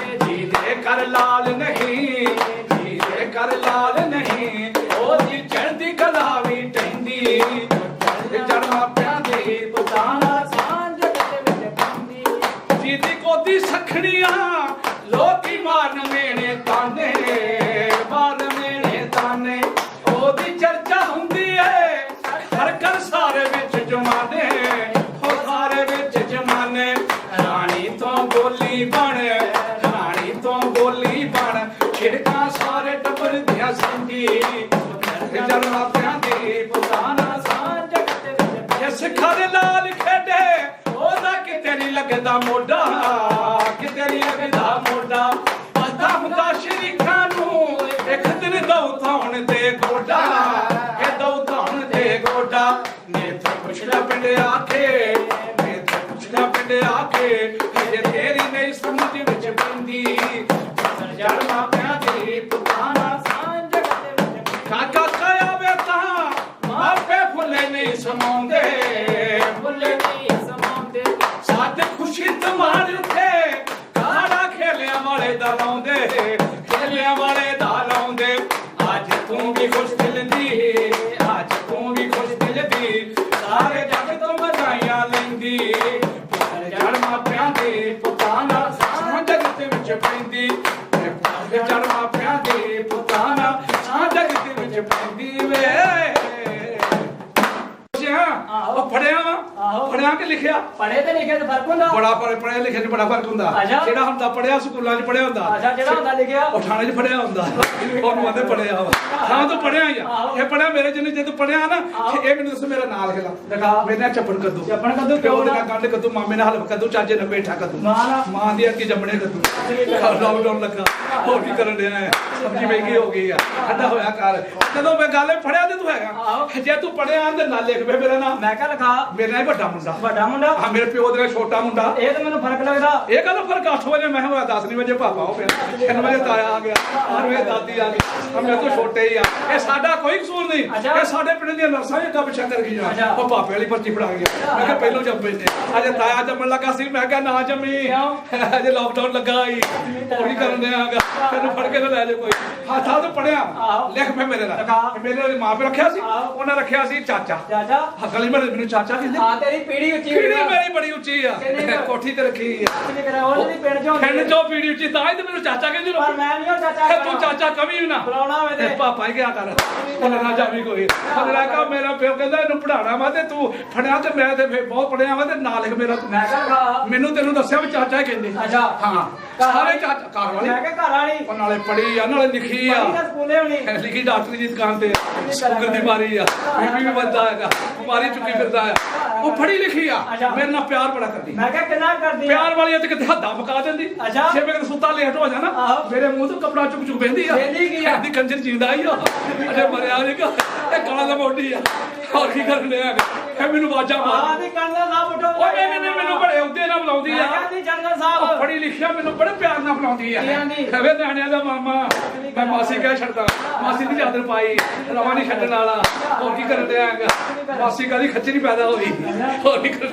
ਜੀ ਦੇ ਕਰ ਲਾਲ ਨਹੀਂ, ਜੀ ਦੇ ਕਰ ਲਾਲ ਨਹੀਂ, ਉਹਦੀ ਚੜ੍ਹਦੀ ਕਲਾ ਵੀ ਟਹਿੰਦੀ। ਜੜ ਮਾਪਿਆਂ ਦੀ ਪੁੱਤਾਂ ਨਾਲ ਸਾਂਝ ਜਗਤ ਵਿੱਚ ਪੈਂਦੀ। ਜੀ ਦੀ ਗੋਦੀ ਸਖਣੀਆਂ, ਲੋਕੀ ਮਾਰਨ ਮੇਣੇ ਤਾਨੇ, ਮਾਰਨ ਮੇਣੇ ਤਾਨੇ। ਉਹਦੀ ਚਰਚਾ ਹੁੰਦੀ ਏ ਹਰ ਘਰ ਸਾਰੇ ਵਿੱਚ ਜਮਾਨੇ, ਹੋ ਸਾਰੇ ਵਿੱਚ ਜਮਾਨੇ। ਰਾਣੀ ਤੋਂ ਬੋਲੀ ਬਣ, ਰਾਣੀ ਤੋਂ ਬੋਲੀ ਬਣ, ਛਿੜਕਾਂ ਸਾਰੇ ਟੱਬਰ ਦੀਆਂ ਸੰਗੀ। ਜੜ ਮਾਪਿਆਂ ਦੀ ਪੁੱਤਾਂ ਨਾਲ ਸਾਂਝ ਜਗਤ ਵਿੱਚ। ਜਿਸ ਘਰ ਲਾਲ ਖੇਡੇ, ਉਹਦਾ ਕਿਤੇ ਨਹੀਂ ਲੱਗਦਾ ਮੋਢਾ, ਕਿਤੇ ਨਹੀਂ ਲੱਗਦਾ ਮੋਢਾ। ਪਤਾ ਹੁੰਦਾ ਸ਼ਰੀਕਾਂ ਨੂੰ ਇੱਕ ਦਿਨ ਦਊ ਧਾਉਣ ਤੇ ਗੋਡਾ, ਇਹ ਦਊ ਧਾਉਣ ਤੇ ਗੋਡਾ। ਮੇਥੇ ਪੁੱਛ ਲੈ ਪਿੰਡ ਆ ਕੇ, ਮੇਥੇ ਪੁੱਛ ਲੈ ਪਿੰਡ ਆ ਕੇ, ਜੇ ਤੇਰੀ ਨਹੀਂ ਸਮਝ ਵਿੱਚ ਪੈਂਦੀ। ਜੜ ਮਾਪਿਆਂ ਦੀ ਪੁੱਤਾਂ ਨਾਲ ਸਾਂਝ ਜਗਤ ਵਿੱਚ। ਕਾਕਾ ਕਾਇਆ ਵੇ ਤਾਂ ਮਾਪੇ ਫੁੱਲੇ ਨਹੀਂ ਸਮਾਉਂਦੇ, ਫੁੱਲੇ ਨਹੀਂ ਸਮਾਉਂਦੇ। ਸਾਡ ਖੁਸ਼ੀ ਤੁਮਾਰ ਉੱਤੇ ਕਾੜਾ ਖੇਲਿਆਂ ਵਾਲੇ ਦਾ ਲਾਉਂਦੇ, ਖੇਲਿਆਂ ਵਾਲੇ ਦਾ ਲਾਉਂਦੇ। ਅੱਜ ਤੂੰ ਵੀ ਖੁਸ਼ ਦਿਲ ਦੀ, ਅੱਜ ਤੂੰ ਵੀ ਖੁਸ਼ ਦਿਲ ਦੀ, ਸਾਰੇ ਜੱਗ ਤੋਂ ਵਧਾਈਆਂ ਲੈਂਦੀ। ਜੜ ਮਾਪਿਆਂ ਦੇ ਪੁੱਤਾਂ ਨਾਲ ਸਾਂਝ ਜਗਤ ਵਿੱਚ ਪੈਂਦੀ, ਜੜ ਮਾਪਿਆਂ ਦੇ ਪੁੱਤਾਂ ਨਾਲ ਸਾਂਝ ਜਗਤ ਵਿੱਚ ਪੈਂਦੀ ਵੇ। ਉਹ ਪੜਿਆ ਪੜਿਆ ਕਿ ਲਿਖਿਆ? ਪੜੇ ਤੇ ਲਿਖੇ ਤੇ ਫਰਕ ਹੁੰਦਾ, ਬੜਾ ਪੜਿਆ ਲਿਖੇ ਚ ਬੜਾ ਫਰਕ ਹੁੰਦਾ। ਜਿਹੜਾ ਹੁੰਦਾ ਪੜਿਆ ਸਕੂਲਾਂ 'ਚ ਪੜਿਆ ਹੁੰਦਾ, ਜਿਹੜਾ ਹੁੰਦਾ ਲਿਖਿਆ ਉਹ ਥਾਣੇ 'ਚ ਪੜਿਆ ਹੁੰਦਾ। ਉਹਨੂੰ ਆਂਦੇ ਪੜਿਆ ਵਾ, ਹਾਂ ਤੂੰ ਪੜਿਆ ਹੀ ਆ। ਇਹ ਪੜਿਆ ਮੇਰੇ ਜਿੰਨੇ ਜੇ ਤੂੰ ਪੜਿਆ ਨਾ, ਇਹ ਮੈਨੂੰ ਦੱਸ ਮੇਰਾ ਨਾਂ ਲਿਖ ਲਾ। ਦਿਖਾ ਮੇਰੇ ਚੱਪਣ ਕੱਦੂ, ਚੱਪਣ ਕੱਦੂ, ਪਿਓ ਦੇ ਨਾਲ ਗੰਢ ਕੱਦੂ, ਮਾਮੇ ਨਾਲ ਹਲਫ ਕੱਦੂ, ਚਾਚੇ ਨਾਲ ਪੇਠਾ ਕੱਦੂ, ਮਾਂ ਦੀ ਅੱਗੇ ਜੰਮਣੇ ਕੱਦੂ। ਲਾਕਡਾਊਨ ਲੱਗਾ, ਹੋਰ ਕੀ ਕਰਨ ਡਿਆ ਹੈ? ਸਬਜ਼ੀ ਮਹਿੰਗੀ ਹੋ ਗਈ ਆ, ਠੰਡਾ ਹੋਇਆ ਕਰ। ਜਦੋਂ ਮੈਂ ਗੱਲ ਪੜਿਆ ਤੇ ਤੂੰ ਹੈਗਾ, ਜੇ ਤੂੰ ਪੜਿਆ ਤੇ ਨਾਲ ਲਿਖ ਵੇ ਮੇਰਾ ਨਾਮ। ਮੈਂ ਕਿਹਾ ਲਿਖਾ ਮੇਰੇ ਨਾਲ ਵੱਡਾ ਮੁੰਡਾ, ਵੱਡਾ ਮੁੰਡਾ। ਹਾਂ ਮੇਰੇ ਪਿਓ ਦੇ ਨਾਲ ਛੋਟਾ ਮੁੰਡਾ। ਇਹ ਤਾਂ ਮੈਨੂੰ ਫਰਕ ਲੱਗਦਾ। ਇਹ ਗੱਲ ਫਰਕ 8 ਵਜੇ ਮੈਂ ਹੋਇਆ, 10 ਵਜੇ ਪਾਪਾ ਹੋ ਗਿਆ, 3 ਵਜੇ ਤਾਇਆ ਆ ਗਿਆ, 8 ਵਜੇ ਦਾਦੀ ਆ ਗਈ। ਮੇਰੇ ਤੋਂ ਛੋਟੇ ਹੀ ਆ। ਇਹ ਸਾਡਾ ਕੋਈ ਕਸੂਰ ਨਹੀਂ, ਇਹ ਸਾਡੇ ਪਿੰਡ ਦੀਆਂ ਨਰਸਾਂ ਹੀ ਅੱਗਾ ਪਿੱਛਾ ਕਰ ਗਈਆਂ। ਉਹ ਪਾਪੇ ਵਾਲੀ ਪਰਚੀ ਫੜਾ ਗਿਆ। ਮੈਂ ਕਿਹਾ ਪਹਿਲੋਂ ਜੰਮੇ ਨੇ, ਅਜੇ ਤਾਇਆ ਜੰਮਣ ਲੱਗਾ ਸੀ। ਮੈਂ ਕਿਹਾ ਨਾ ਜੰਮੀ, ਅਜੇ ਲਾਕਡਾਊਨ ਲੱਗਾ ਹੀ, ਹੋਰ ਕੀ ਕਰਨ ਡਿਆ ਹੈਗਾ? ਤੈਨੂੰ ਫੜ ਕੇ ਨਾ ਲੈ ਜਾ ਕੋਈ। ਹੱਥ ਤੋਂ ਪੜਿਆ ਲਿਖ ਮੈਂ ਮੇਰੇ ਨਾਲ। ਮੇਰੇ ਮਾਂ ਪਿਓ ਰੱਖਿਆ ਸੀ, ਉਹਨਾਂ ਰੱਖਿਆ ਸੀ ਚਾਚਾ। ਚਾਚਾ ਗਲੀ ਮੈਨੂੰ ਚਾਚਾ ਕਹਿੰਦੇ। ਹਾਂ ਤੇਰੀ ਪੀੜੀ ਉੱਚੀ ਕਿਹੜੀ ਮੇਰੀ ਬੜੀ ਉੱਚੀ ਆ ਕਿੰਨੀ ਕੁ? ਕੋਠੀ ਤੇ ਰੱਖੀ ਆ ਕਿੰਨੇ ਕਰਾ ਉਹ ਵੀ ਪਿੰਡ ਚੋਂ ਖੰਡ ਚੋਂ ਪੀੜੀ ਉੱਚੀ ਤਾਂ ਹੀ ਤੇ ਮੈਨੂੰ ਚਾਚਾ ਕਹਿੰਦੇ ਪਰ ਮੈਂ ਨਹੀਂ ਉਹ ਚਾਚਾ ਤੂੰ ਚਾਚਾ ਕਵੀ ਨਾ ਬੁਲਾਉਣਾ ਹੋਵੇ ਤੇ ਤੇ ਪਾਪਾ ਹੀ ਗਿਆ ਕਰ ਉਹਨੇ ਨਾ ਜਾਵੀ ਕੋਈ ਉਹਨੇ ਕਹਾ ਮੇਰਾ ਪਿਓ ਕਹਿੰਦਾ ਇਹਨੂੰ ਪੜਾਉਣਾ ਵਾ ਤੇ ਤੂੰ ਫੜਿਆ ਤੇ ਮੈਂ ਤੇ ਫੇਰ ਬਹੁਤ ਪੜਿਆ ਵਾ ਤੇ ਨਾਂ ਲਿਖ ਮੇਰਾ ਤੂੰ। ਮੈਂ ਕਿਹਾ ਮੈਨੂੰ ਤੈਨੂੰ ਦੱਸਿਆ ਵੀ ਚਾਚਾ ਹੀ ਕਹਿੰਦੇ ਅੱਛਾ ਹਾਂ ਸਾਰੇ ਚਾਚਾ ਘਰ ਵਾਲੀ ਮੈਂ ਕਿਹਾ ਘਰ ਵਾਲੀ ਉਹ ਨਾਲੇ ਪੜੀ ਆ ਨਾਲੇ ਲਿਖੀ ਆ ਪੜੀ ਤਾਂ ਸਕੂਲੇ ਹੋਣੀ ਲਿਖੀ ਡਾਕਟਰੀ ਦੀ ਦੁਕਾਨ ਤੇ ਸ਼ੂਗਰ ਦੀ ਬਿਮਾਰੀ ਆ ਬੀਪੀ ਵੀ ਵੱਧਦਾ ਹੈਗਾ ਬਿਮਾਰੀ ਚੁੱਕੀ ਫਿਰਦਾ ਆ ਉਹ ਪੜੀ ਲਿਖੀ ਆ ਮੇਰੇ ਨਾਲ ਪਿਆਰ ਬੜਾ ਕਰਦੀ ਮੈਂ ਕਿਹਾ ਕਿੰਨਾ ਕਰਦੀ ਪਿਆਰ ਵਾਲੀ ਤੇ ਕਿਤੇ ਹੱਦਾਂ ਪਕਾ ਦਿੰਦੀ ਅੱਛਾ। ਜੇ ਮੈਂ ਸੁੱਤਾ ਲੇਟ ਹੋ ਜਾਣਾ ਆਹੋ। ਮੇਰੇ ਮੂੰਹ ਤੋਂ ਕਪੜਾ ਚੁੱਕ ਚੁੱਕ ਬਹਿੰਦੀ ਆ ਬਹਿੰਦੀ ਕੀ ਆ? ਕਹਿੰਦੀ ਕੰਜਰ ਜਿੰਦਾ ਹੀ ਆ ਅਜੇ ਮਰਿਆ ਨਹੀਂਗਾ ਇਹ ਕਾਲਾ ਦਾ ਮੋਢੀ ਆ ਹੋਰ ਕੀ ਕਰਨ ਲਿਆ ਇਹ ਮੈਨੂੰ ਆਵਾਜ਼ਾਂ ਮਾਰ ਆਹ ਦੀ ਕਰਦਾ ਸਾਹਿਬ ਉਠੋ ਓਏ ਮੈਨੂੰ ਬੜੇ ਉਹਦੇ ਨਾਲ ਬੁਲਾਉਂਦੀ ਮੈਂ ਆ ਕਿਹਾ ਦੀ ਜਨਰਲ ਸਾਹਿਬ ਪੜੀ ਲਿਖਿਆ ਮੈਨੂੰ ਬੜੇ ਪਿਆਰ ਨਾਲ ਬੁਲਾਉਂਦੀ ਆ ਕੀ ਆਂਦੀ? ਕਹਵੇ ਨਿਆਣਿਆਂ ਦਾ ਮਾਮਾ ਮੈਂ ਮਾਸੀ ਕਹਿ ਛੱਡਦਾ ਮਾਸੀ ਦੀ ਚਾਦਰ ਪਾਈ ਰਵਾ ਨਹੀਂ ਛੱਡਣ ਵਾਲਾ ਹੋਰ ਕੀ ਕਰਨ ਲਿਆ ਹੈਗਾ ਮਾਸੀ ਕਾਦੀ ਖੱਚਰੀ ਪੈਦਾ ਹੋਈ ਹੋਰ ਕੀ ਕਰਨ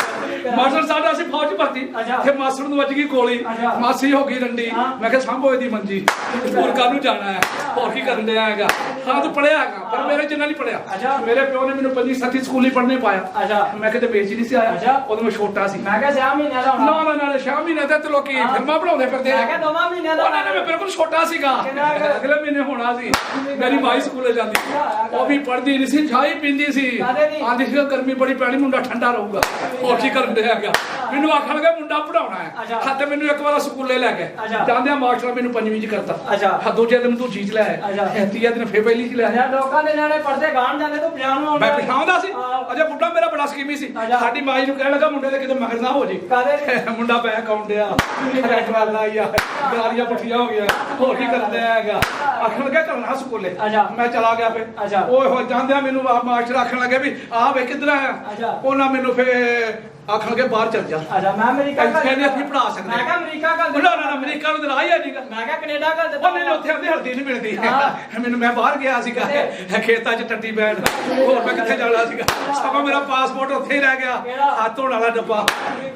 ਮਾਸਟਰ ਸਾਡਾ ਅਸੀਂ ਫੌਜ ਭਰਤੀ ਤੇ ਮਾਸਟਰ ਨੂੰ ਵੱਜ ਗਈ ਗੋਲੀ ਮਾਸੀ ਹੋ ਗਈ ਰੰਡੀ ਮੈਂ ਕਿਹਾ ਸਾਂਭੋ ਇਹਦੀ ਮੰਜੀ ਦੂਰ ਕਾਹਨੂੰ ਜਾਣਾ ਹੈ ਹੋਰ ਕੀ ਕਰਨ ਲਿਆ ਹੈਗਾ ਹਾਂ ਤੂੰ ਪੜਿਆ ਹੈਗਾ ਪਰ ਮੇਰੇ ਜਿੰਨਾ ਨਹੀਂ ਪੜਿਆ ਮੇਰੇ ਪਿਓ ਨੇ ਮੈਨੂੰ 5 7 ਸਕੂਲ ਹੀ ਪੜ੍ਹਨੇ ਪਾਇਆ ਮੈਂ ਕਿਤੇ ਵੇਚ ਹੀ ਨਹੀਂ ਸੀ ਆਇਆ ਉਦੋਂ ਮੈਂ ਛੋਟਾ ਸੀ ਮੈਂ ਕਿਹਾ 6 ਮਹੀਨਿਆਂ ਦਾ ਹੋਣਾ ਨਾ ਸ਼ਾਮ ਮਹੀਨੇ ਤੇ ਲੋਕੀ ਫਿਲਮਾਂ ਬਣਾਉਂਦੇ ਫਿਰਦੇ ਮੈਂ ਕਿਹਾ 2 ਮਹੀਨਿਆਂ ਦਾ ਉਹਨਾਂ ਨੇ ਮੈਂ ਬਿਲਕੁਲ ਛੋਟਾ ਸੀਗਾ ਅਗਲੇ ਮਹੀਨੇ ਹੋਣਾ ਸੀ ਮੇਰੀ ਮਾਈ ਸਕੂਲੇ ਜਾਂਦੀ ਉਹ ਵੀ ਪੜ੍ਹਦੀ ਨਹੀਂ ਸੀ ਚਾਹ ਹੀ ਪੀਂਦੀ ਸੀ ਆਂਦੀ ਸੀ ਗਰਮੀ ਬੜੀ ਪੈਣੀ ਮੁੰਡਾ ਠੰਡਾ ਰਹੂਗਾ ਹੋਰ ਕੀ ਕਰਨ ਦੇ ਹੈਗਾ ਮੈਨੂੰ ਆਖਣ ਲੱਗਾ ਮੁੰਡਾ ਪੜਾਉਣਾ ਹੈ ਹੱਥ ਮੈਨੂੰ ਇੱਕ ਵਾਰ ਸਕੂਲੇ ਲੈ ਕੇ ਜਾਂਦਿਆਂ ਮਾਸਟਰ ਮੈਨੂੰ 5ਵੀਂ ਚ ਕਰਤਾ ਹਾਂ ਦੂਜੇ ਦਿਨ ਤੂੰ ਚੀਜ਼ ਲੈ ਆਇਆ ਤੀਜੇ ਦਿਨ ਫੇਰ ਪਹਿਲੀ ਚ ਲੈ ਆਇਆ ਲੋਕਾਂ ਦੇ ਨਿਆਣੇ ਪੜਦੇ ਗਾਣ ਜਾਂਦੇ ਤੂੰ ਪਛਾਣ ਆਉਂਦਾ ਮੈਂ ਪਛਾਣਦਾ ਸੀ ਅਜੇ ਬੁੱਢਾ ਮੇਰਾ ਬੜਾ ਸਕੀਮੀ ਸੀ ਸਾਡੀ ਮਾਈ ਨੂੰ ਕਹਿਣ ਲੱਗਾ ਮੁੰਡੇ ਦੇ ਕਿਤੇ ਮਗਰ ਨਾ ਹੋ ਜੇ ਮੁੰਡਾ ਪੈ ਕਾਉਂਦਿਆ ਰੈਟ ਵਾਲਾ ਹੀ ਆ ਗਾਲੀਆਂ ਪੁੱਠੀਆਂ ਹੋ ਗਿਆ ਹੋਰ ਕੀ ਕਰਦੇ ਹੈਗਾ ਆਖਣ ਲੱਗਾ ਕਰਨਾ ਸਕੂਲੇ ਮੈਂ ਚਲਾ ਗਿਆ ਫੇ ਓਏ ਹੋ ਜਾਂਦਿਆਂ ਮੈਨੂੰ ਮਾਸਟਰ ਆਖਣ ਲੱਗੇ ਵੀ ਆਹ ਵੇ ਕਿੱਧਰ ਆਇਆ ਉਹਨਾਂ ਮੈਨੂੰ ਫੇ ਆਖਣ ਕੇ ਬਾਹਰ ਚੱਲ ਜਾ ਮੈਂ ਅਮਰੀਕਾ ਕਹਿੰਦੇ ਅਸੀਂ ਪੜਾ ਸਕਦੇ ਮੈਂ ਕਿਹਾ ਅਮਰੀਕਾ ਕਰ ਨਾ ਅਮਰੀਕਾ ਨੂੰ ਤਾਂ ਰਾਹ ਹੀ ਆ ਨਹੀਂਗਾ ਮੈਂ ਕਿਹਾ ਕੈਨੇਡਾ ਕਰ ਦੇ ਉਹਨੇ ਉੱਥੇ ਆਂਦੇ ਹਲਦੀ ਨਹੀਂ ਮਿਲਦੀ ਮੈਨੂੰ ਮੈਂ ਬਾਹਰ ਗਿਆ ਸੀਗਾ ਖੇਤਾਂ 'ਚ ਟੱਟੀ ਬੈਠ ਹੋਰ ਮੈਂ ਕਿੱਥੇ ਜਾਣਾ ਸੀਗਾ ਸਗੋਂ ਮੇਰਾ ਪਾਸਪੋਰਟ ਉੱਥੇ ਹੀ ਰਹਿ ਗਿਆ ਹੱਥ ਧੋਣ ਵਾਲਾ ਡੱਬਾ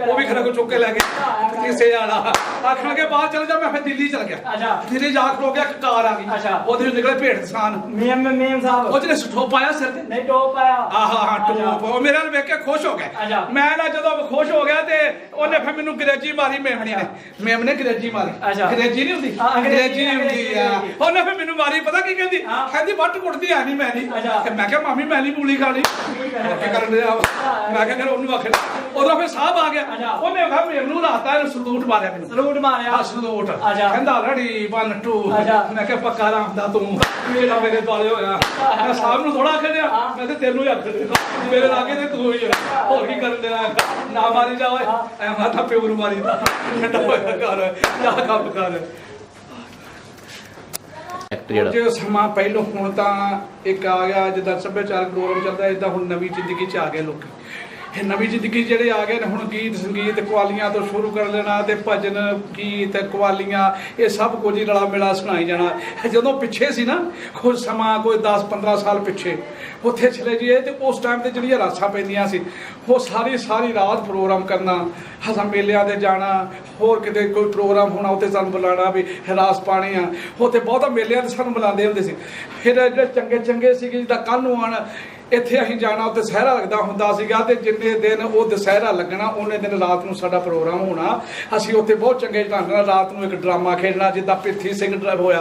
ਉਹ ਵੀ ਖਰੇ ਕੋ ਚੁੱਕ ਕੇ ਲੈ ਗਏ ਕਿਸੇ ਵਾਲਾ ਆਖਣ ਕੇ ਬਾਹਰ ਚਲ ਜਾ ਮੈਂ ਫਿਰ ਦਿੱਲੀ ਚਲ ਗਿਆ ਦਿੱਲੀ ਜਾ ਖਲੋ ਗਿਆ ਇੱਕ ਕਾਰ ਆ ਗਈ ਉਹਦੇ ਵਿੱਚ ਨਿਕਲੇ ਭੇਡ ਕਿਸਾਨ ਮੇਮ ਸਾਹਿਬ ਉਹ ਜਿਹਨੇ ਟੋਪ ਪਾਇਆ ਸਿਰ ਤੇ ਨਹੀਂ ਟੋਪ ਪਾਇਆ ਆਹਾ ਟੋਪ ਉਹ ਮੇਰੇ ਨਾਲ ਵੇਖ ਕੇ ਖੁਸ਼ ਹੋ ਗਿਆ ਮੈਂ ਨਾ ਜਦੋਂ ਖੁਸ਼ ਹੋ ਗਿਆ ਤੇ ਉਹਨੇ ਫਿਰ ਮੈਨੂੰ ਅੰਗਰੇਜ਼ੀ ਮਾਰੀ ਮੇਮ ਨੇ ਅੰਗਰੇਜ਼ੀ ਮਾਰੀ ਅੰਗਰੇਜ਼ੀ ਨਹੀਂ ਹੁੰਦੀ ਅੰਗਰੇਜ਼ੀ ਹੁੰਦੀ ਆ ਉਹਨੇ ਫਿਰ ਮੈਨੂੰ ਮਾਰੀ ਪਤਾ ਕੀ ਕਹਿੰਦੀ ਕਹਿੰਦੀ ਵੱਟ ਕੁੱਟਦੀ ਆ ਨਹੀਂ ਮੈਂ ਨਹੀਂ ਮੈਂ ਕਿਹਾ ਮਾਮੀ ਮੈਂ ਨਹੀਂ ਮੂਲੀ ਖਾਣੀ ਕੀ ਕਰਨ ਲਿਆ ਮੈਂ ਕਿਹਾ ਉਹਨੂੰ ਆਖਿਆ ਉਦੋਂ ਫਿਰ ਸਾਹਿਬ ਆ ਗਿਆ ਉਹਨੇ ਕਿਹਾ ਮੇਮ ਨੂੰ ਲਾਤਾ ਇਹਨੂੰ ਸਲੂਟ ਮਾਰਿਆ ਮੈਨੂੰ ਸਲੂਟ ਮਾਰਿਆ ਸਲੂਟ ਕਹਿੰਦਾ ਰੈਡੀ 1 2 ਮੈਂ ਕਿਹਾ ਪੱਕਾ ਰਾਮਦਾ ਤੂੰ ਮੇਰਾ ਮੇਰੇ ਦੁਆਲੇ ਹੋਇਆ ਮੈਂ ਸਾਹਿਬ ਨੂੰ ਥੋੜਾ ਆਖਿਆ ਮੈਂ ਤੇ ਤੈਨੂੰ ਹੀ ਆਖਿਆ ਮੇਰੇ ਲਾਗੇ ਤੇ ਤੂੰ ਹੀ ਹੋਰ ਕੀ ਕਰਨ ਲਿਆ ਨਾ ਮਾਰੀ ਜਾ ਓਏ ਐ ਮਾਤਾ ਪਿਓ ਨੂੰ ਮਾਰੀ ਦਾ ਠੰਡਾ ਹੋਇਆ ਕਰ ਜਾ ਕੰਮ ਕਰ ਜੇ ਸਮਾਂ ਪਹਿਲੋਂ ਹੁਣ ਤਾਂ ਇੱਕ ਆ ਗਿਆ ਜਿੱਦਾਂ ਸੱਭਿਆਚਾਰਕ ਪ੍ਰੋਗਰਾਮ ਚੱਲਦਾ ਇਦਾਂ ਹੁਣ ਨਵੀਂ ਜ਼ਿੰਦਗੀ 'ਚ ਆ ਗਏ ਲੋਕ ਇਹ ਨਵੀਂ ਜ਼ਿੰਦਗੀ ਜਿਹੜੇ ਆ ਗਏ ਨੇ ਹੁਣ ਗੀਤ ਸੰਗੀਤ ਕਵਾਲੀਆਂ ਤੋਂ ਸ਼ੁਰੂ ਕਰ ਲੈਣਾ ਤੇ ਭਜਨ ਗੀਤ ਕਵਾਲੀਆਂ ਇਹ ਸਭ ਕੁਝ ਹੀ ਰਲਾ ਮਿਲਾ ਸੁਣਾਈ ਜਾਣਾ ਜਦੋਂ ਪਿੱਛੇ ਸੀ ਨਾ ਕੁਝ ਸਮਾਂ ਕੋਈ 10-15 ਸਾਲ ਪਿੱਛੇ ਉੱਥੇ ਚਲੇ ਜਾਈਏ ਤੇ ਉਸ ਟਾਈਮ ਤੇ ਜਿਹੜੀਆਂ ਰਾਸਾਂ ਪੈਂਦੀਆਂ ਸੀ ਉਹ ਸਾਰੀ ਰਾਤ ਪ੍ਰੋਗਰਾਮ ਕਰਨਾ ਹਸਾਂ ਮੇਲਿਆਂ ਦੇ ਜਾਣਾ ਹੋਰ ਕਿਤੇ ਕੋਈ ਪ੍ਰੋਗਰਾਮ ਹੋਣਾ ਉੱਥੇ ਸਾਨੂੰ ਬੁਲਾਣਾ ਵੀ ਰਾਸ ਪਾਣੀ ਆ ਉੱਥੇ ਬਹੁਤਾ ਮੇਲਿਆਂ ਤੇ ਸਾਨੂੰ ਬੁਲਾਉਂਦੇ ਹੁੰਦੇ ਸੀ ਫਿਰ ਜਿਹੜੇ ਚੰਗੇ ਸੀਗੇ ਜਿੱਦਾਂ ਕੱਲ੍ਹ ਨੂੰ ਆਉਣ ਇੱਥੇ ਅਸੀਂ ਜਾਣਾ ਉੱਥੇ ਦੁਸਹਿਰਾ ਲੱਗਦਾ ਹੁੰਦਾ ਸੀਗਾ ਤੇ ਜਿੰਨੇ ਦਿਨ ਉਹ ਦੁਸਹਿਰਾ ਲੱਗਣਾ ਉਹਨੇ ਦਿਨ ਰਾਤ ਨੂੰ ਸਾਡਾ ਪ੍ਰੋਗਰਾਮ ਹੋਣਾ ਅਸੀਂ ਉੱਥੇ ਬਹੁਤ ਚੰਗੇ ਢੰਗ ਨਾਲ ਰਾਤ ਨੂੰ ਇੱਕ ਡਰਾਮਾ ਖੇਡਣਾ ਜਿੱਦਾਂ ਪ੍ਰਿਥੀ ਸਿੰਘ ਹੋਇਆ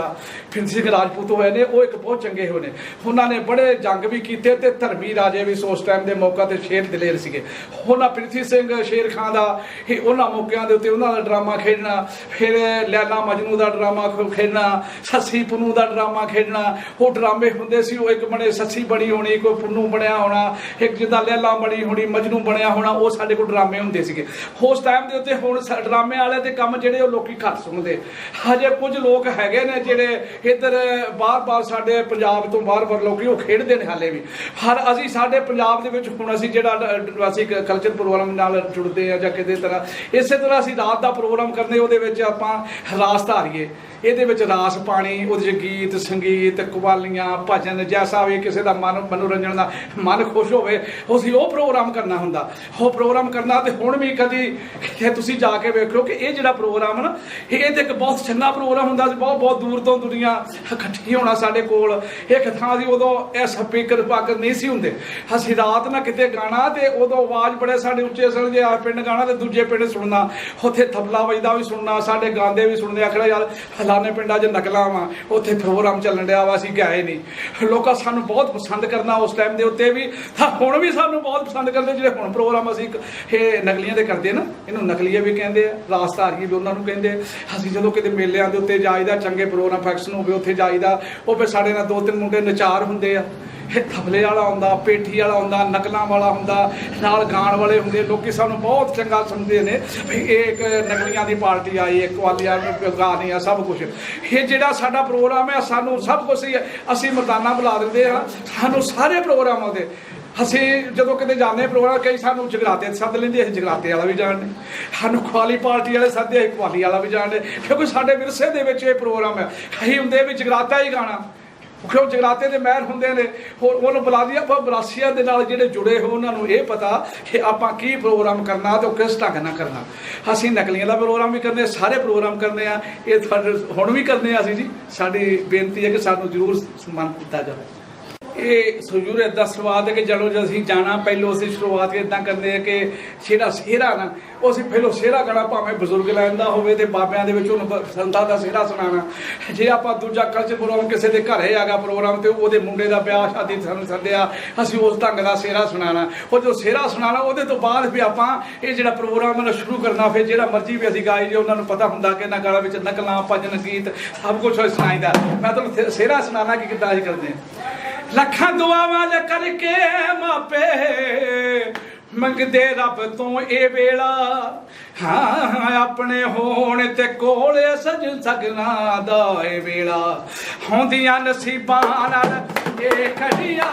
ਪ੍ਰਿਥੀ ਸਿੰਘ ਰਾਜਪੂਤ ਹੋਏ ਨੇ ਉਹ ਇੱਕ ਬਹੁਤ ਚੰਗੇ ਹੋਏ ਨੇ ਉਹਨਾਂ ਨੇ ਬੜੇ ਜੰਗ ਵੀ ਕੀਤੇ ਤੇ ਧਰਮੀ ਰਾਜੇ ਵੀ ਉਸ ਟਾਈਮ ਦੇ ਮੌਕਾ ਤੇ ਸ਼ੇਰ ਦਲੇਰ ਸੀਗੇ ਉਹਨਾਂ ਪ੍ਰਿਥੀ ਸਿੰਘ ਸ਼ੇਰ ਖਾਂ ਦਾ ਹੀ ਉਹਨਾਂ ਮੌਕਿਆਂ ਦੇ ਉੱਤੇ ਉਹਨਾਂ ਦਾ ਡਰਾਮਾ ਖੇਡਣਾ ਫਿਰ ਲੈਲਾ ਮਜਨੂ ਦਾ ਡਰਾਮਾ ਖੇਡਣਾ ਸੱਸੀ ਪੁੰਨੂ ਦਾ ਡਰਾਮਾ ਖੇਡਣਾ ਉਹ ਡਰਾਮੇ ਹੁੰਦੇ ਸੀ ਉਹ ਇੱਕ ਬਣੇ ਸੱਸੀ ਬਣੀ ਹੋਣੀ ਕੋਈ ਨੂੰ ਬਣਿਆ ਹੋਣਾ ਇੱਕ ਜਿੱਦਾਂ ਲੈਲਾ ਬਣੀ ਹੋਣੀ ਮਜਨੂ ਬਣਿਆ ਹੋਣਾ ਉਹ ਸਾਡੇ ਕੋਲ ਡਰਾਮੇ ਹੁੰਦੇ ਸੀਗੇ ਉਸ ਟਾਈਮ ਦੇ ਉੱਤੇ ਹੁਣ ਡਰਾਮੇ ਵਾਲੇ ਦੇ ਕੰਮ ਜਿਹੜੇ ਉਹ ਲੋਕੀ ਘੱਟ ਸੁਣਦੇ ਹਜੇ ਕੁਝ ਲੋਕ ਹੈਗੇ ਨੇ ਜਿਹੜੇ ਇੱਧਰ ਬਾਹਰ ਸਾਡੇ ਪੰਜਾਬ ਤੋਂ ਬਾਹਰ ਲੋਕੀ ਉਹ ਖੇਡਦੇ ਨੇ ਹਾਲੇ ਵੀ ਅਸੀਂ ਸਾਡੇ ਪੰਜਾਬ ਦੇ ਵਿੱਚ ਹੁਣ ਅਸੀਂ ਜਿਹੜਾ ਅਸੀਂ ਕਲਚਰ ਪ੍ਰੋਗਰਾਮ ਨਾਲ ਜੁੜਦੇ ਆ ਜਾਂ ਕਿਸੇ ਤਰ੍ਹਾਂ ਇਸੇ ਤਰ੍ਹਾਂ ਅਸੀਂ ਰਾਤ ਦਾ ਪ੍ਰੋਗਰਾਮ ਕਰਦੇ ਉਹਦੇ ਵਿੱਚ ਆਪਾਂ ਰਾਸ ਧਾਰੀਏ ਇਹਦੇ ਵਿੱਚ ਰਾਸ ਪਾਣੀ, ਉਹਦੇ 'ਚ ਗੀਤ ਸੰਗੀਤ ਕਵਾਲੀਆਂ ਭਜਨ ਜੈਸਾ ਵੀ ਕਿਸੇ ਦਾ ਮਨੋਰੰਜਨ ਦਾ ਮਨ ਖੁਸ਼ ਹੋਵੇ ਅਸੀਂ ਉਹ ਪ੍ਰੋਗਰਾਮ ਕਰਨਾ ਹੁੰਦਾ। ਉਹ ਪ੍ਰੋਗਰਾਮ ਕਰਨਾ ਤੇ ਹੁਣ ਵੀ ਕਦੀ ਤੁਸੀਂ ਜਾ ਕੇ ਵੇਖੋ ਕਿ ਇਹ ਜਿਹੜਾ ਪ੍ਰੋਗਰਾਮ ਨਾ ਇਹ ਤੇ ਇੱਕ ਬਹੁਤ ਚੰਗਾ ਪ੍ਰੋਗਰਾਮ ਹੁੰਦਾ ਸੀ। ਬਹੁਤ ਦੂਰ ਤੋਂ ਦੁਨੀਆ ਇਕੱਠੀ ਹੋਣਾ ਸਾਡੇ ਕੋਲ ਇੱਕ ਥਾਂ ਸੀ। ਉਦੋਂ ਇਹ ਸਪੀਕਰ ਪਾਕਰ ਨਹੀਂ ਸੀ ਹੁੰਦੇ। ਅਸੀਂ ਰਾਤ ਨਾ ਕਿਤੇ ਗਾਣਾ ਤੇ ਉਦੋਂ ਆਵਾਜ਼ ਬੜੇ ਸਾਡੇ ਉੱਚੇ ਸਨ। ਜੇ ਆ ਪਿੰਡ ਗਾਣਾ ਤੇ ਦੂਜੇ ਪਿੰਡ ਸੁਣਨਾ, ਉੱਥੇ ਤਬਲਾ ਵੱਜਦਾ ਵੀ ਸੁਣਨਾ, ਸਾਡੇ ਗਾਉਂਦੇ ਵੀ ਸੁਣਦੇ। ਆਖੜਾ ਯਾਰ ਫਲਾਣੇ ਪਿੰਡਾਂ 'ਚ ਨਕਲਾਂ ਵਾ, ਉੱਥੇ ਪ੍ਰੋਗਰਾਮ ਚੱਲਣ ਡਿਆ ਵਾ, ਅਸੀਂ ਗਏ ਨਹੀਂ। ਲੋਕਾਂ ਸਾਨੂੰ ਬਹੁਤ ਪਸੰਦ ਕਰਨਾ ਉਸ ਟਾਈਮ ਦੇ ਉੱਤੇ ਵੀ, ਹੁਣ ਵੀ ਸਾਨੂੰ ਬਹੁਤ ਪਸੰਦ ਕਰਦੇ। ਜਿਹੜੇ ਹੁਣ ਪ੍ਰੋਗਰਾਮ ਅਸੀਂ ਇਹ ਨਕਲੀਆਂ ਦੇ ਕਰਦੇ ਨਾ, ਇਹਨੂੰ ਨਕਲੀਏ ਵੀ ਕਹਿੰਦੇ ਆ, ਰਾਸਧਾਰੀ ਵੀ ਉਹਨਾਂ ਨੂੰ ਕਹਿੰਦੇ। ਅਸੀਂ ਜਦੋਂ ਕਿਤੇ ਮੇਲਿਆਂ ਦੇ ਉੱਤੇ ਜਾਈਦਾ, ਚੰਗੇ ਪ੍ਰੋਗਰਾਮ ਫੰਕਸ਼ਨ ਹੋਵੇ ਉੱਥੇ ਜਾਈਦਾ, ਉਹ ਫਿਰ ਸਾਡੇ ਨਾਲ 2-3 ਮੁੰਡੇ ਨਚਾਰ ਹੁੰਦੇ ਆ। ਇਹ ਤਬਲੇ ਵਾਲਾ ਹੁੰਦਾ, ਪੇਠੀ ਵਾਲਾ ਹੁੰਦਾ, ਨਕਲਾਂ ਵਾਲਾ ਹੁੰਦਾ, ਨਾਲ ਗਾਣ ਵਾਲੇ ਹੁੰਦੇ। ਲੋਕੀ ਸਾਨੂੰ ਬਹੁਤ ਚੰਗਾ ਸਮਝਦੇ ਨੇ ਵੀ ਇਹ ਇੱਕ ਨਕਲੀਆਂ ਦੀ ਪਾਰਟੀ ਆਈ, ਇੱਕ ਵਾਲੀਆਂ ਗਾਣੇ ਆ, ਸਭ ਕੁਛ। ਇਹ ਜਿਹੜਾ ਸਾਡਾ ਪ੍ਰੋਗਰਾਮ ਹੈ ਸਾਨੂੰ ਸਭ ਕੁਛ ਹੀ ਅਸੀਂ ਮਰਦਾਨਾ ਬੁਲਾ ਦਿੰਦੇ ਹਾਂ। ਸਾਨੂੰ ਸਾਰੇ ਪ੍ਰੋਗਰਾਮਾਂ ਦੇ ਅਸੀਂ ਜਦੋਂ ਕਿਤੇ ਜਾਂਦੇ ਪ੍ਰੋਗਰਾਮ, ਕਈ ਸਾਨੂੰ ਜਗਰਾਤੇ ਸੱਦ ਲੈਂਦੇ, ਅਸੀਂ ਜਗਰਾਤੇ ਵਾਲਾ ਵੀ ਜਾਣਦੇ। ਸਾਨੂੰ ਖਵਾਲੀ ਪਾਰਟੀ ਵਾਲੇ ਸੱਦੇ, ਅਸੀਂ ਖਵਾਲੀ ਵਾਲਾ ਵੀ ਜਾਣਦੇ। ਕਿਉਂਕਿ ਸਾਡੇ ਵਿਰਸੇ ਦੇ ਵਿੱਚ ਇਹ ਪ੍ਰੋਗਰਾਮ ਹੈ। ਅਸੀਂ ਹੁੰਦੇ ਵੀ ਜਗਰਾਤਾ ਹੀ ਗਾਣਾ, ਕਿਉਂ ਜਗਰਾਤੇ ਦੇ ਮਹਿਰ ਹੁੰਦੇ ਨੇ। ਹੋਰ ਉਹਨੂੰ ਬੁਲਾ ਦਿਆ। ਆਪਾਂ ਬਰਾਸੀਆਂ ਦੇ ਨਾਲ ਜਿਹੜੇ ਜੁੜੇ ਹੋ ਉਹਨਾਂ ਨੂੰ ਇਹ ਪਤਾ ਕਿ ਆਪਾਂ ਕੀ ਪ੍ਰੋਗਰਾਮ ਕਰਨਾ ਤੇ ਉਹ ਕਿਸ ਢੰਗ ਨਾਲ ਕਰਨਾ। ਅਸੀਂ ਨਕਲੀਆਂ ਦਾ ਪ੍ਰੋਗਰਾਮ ਵੀ ਕਰਨੇ, ਸਾਰੇ ਪ੍ਰੋਗਰਾਮ ਕਰਨੇ ਆ। ਇਹ ਤੁਹਾਡੇ ਹੁਣ ਵੀ ਕਰਨੇ ਆ ਅਸੀਂ ਜੀ। ਸਾਡੀ ਬੇਨਤੀ ਹੈ ਕਿ ਸਾਨੂੰ ਜ਼ਰੂਰ ਸਨਮਾਨ ਕੀਤਾ ਜਾਵੇ। ਇਹ ਜ਼ਰੂਰ ਇੱਦਾਂ ਸ਼ੁਰੂਆਤ ਹੈ ਕਿ ਜਦੋਂ ਅਸੀਂ ਜਾਣਾ ਪਹਿਲੋਂ ਅਸੀਂ ਸ਼ੁਰੂਆਤ ਇੱਦਾਂ ਕਰਦੇ ਹਾਂ ਕਿ ਜਿਹੜਾ ਸਿਹਰਾ ਨਾ ਉਹ ਅਸੀਂ ਪਹਿਲੋਂ ਸਿਹਰਾ ਗਾਣਾ, ਭਾਵੇਂ ਬਜ਼ੁਰਗ ਲੈਣ ਦਾ ਹੋਵੇ ਤੇ ਬਾਬਿਆਂ ਦੇ ਵਿੱਚ ਉਹਨੂੰ ਸੰਤਾਂ ਦਾ ਸਿਹਰਾ ਸੁਣਾਉਣਾ। ਜੇ ਆਪਾਂ ਦੂਜਾ ਕਲਚਰ ਪ੍ਰੋਗਰਾਮ ਕਿਸੇ ਦੇ ਘਰੇ ਹੈਗਾ ਪ੍ਰੋਗਰਾਮ ਤੇ ਉਹਦੇ ਮੁੰਡੇ ਦਾ ਵਿਆਹ ਸ਼ਾਦੀ ਸਾਨੂੰ ਸੱਦਿਆ, ਅਸੀਂ ਉਸ ਢੰਗ ਦਾ ਸਿਹਰਾ ਸੁਣਾਉਣਾ। ਉਹ ਜੋ ਸਿਹਰਾ ਸੁਣਾਉਣਾ ਉਹਦੇ ਤੋਂ ਬਾਅਦ ਵੀ ਆਪਾਂ ਇਹ ਜਿਹੜਾ ਪ੍ਰੋਗਰਾਮ ਹੈ ਸ਼ੁਰੂ ਕਰਨਾ। ਫਿਰ ਜਿਹੜਾ ਮਰਜ਼ੀ ਵੀ ਅਸੀਂ ਗਾਈ ਜੇ ਉਹਨਾਂ ਨੂੰ ਪਤਾ ਹੁੰਦਾ ਕਿ ਇਹਨਾਂ ਗਾਲਾਂ ਵਿੱਚ ਨਕਲਾਂ ਭਜਨ ਗੀਤ ਸਭ ਕੁਛ ਸੁਣਾਈਦਾ। ਮੈਂ ਤੁਹਾਨੂੰ ਸਿਹਰਾ ਸੁਣਾਉਣਾ ਕਿ ਕਿੱਦਾਂ ਅਸੀਂ ਕਰਦੇ ਹਾਂ। ਲੱਖਾਂ ਦੁਆਵਾਂ ਦੇ ਕਰਕੇ ਮਾਪੇ ਮੰਗਦੇ ਰੱਬ ਤੋਂ ਇਹ ਵੇਲਾ, ਹਾਂ ਆਪਣੇ ਹੋਣ ਤੇ ਕੋਲ ਸਜਣ ਸਗਨਾ ਦਾ ਇਹ ਵੇਲਾ। ਹੁੰਦੀਆਂ ਨਸੀਬਾਂ ਨਾਲ ਇਹ ਖੜੀਆਂ,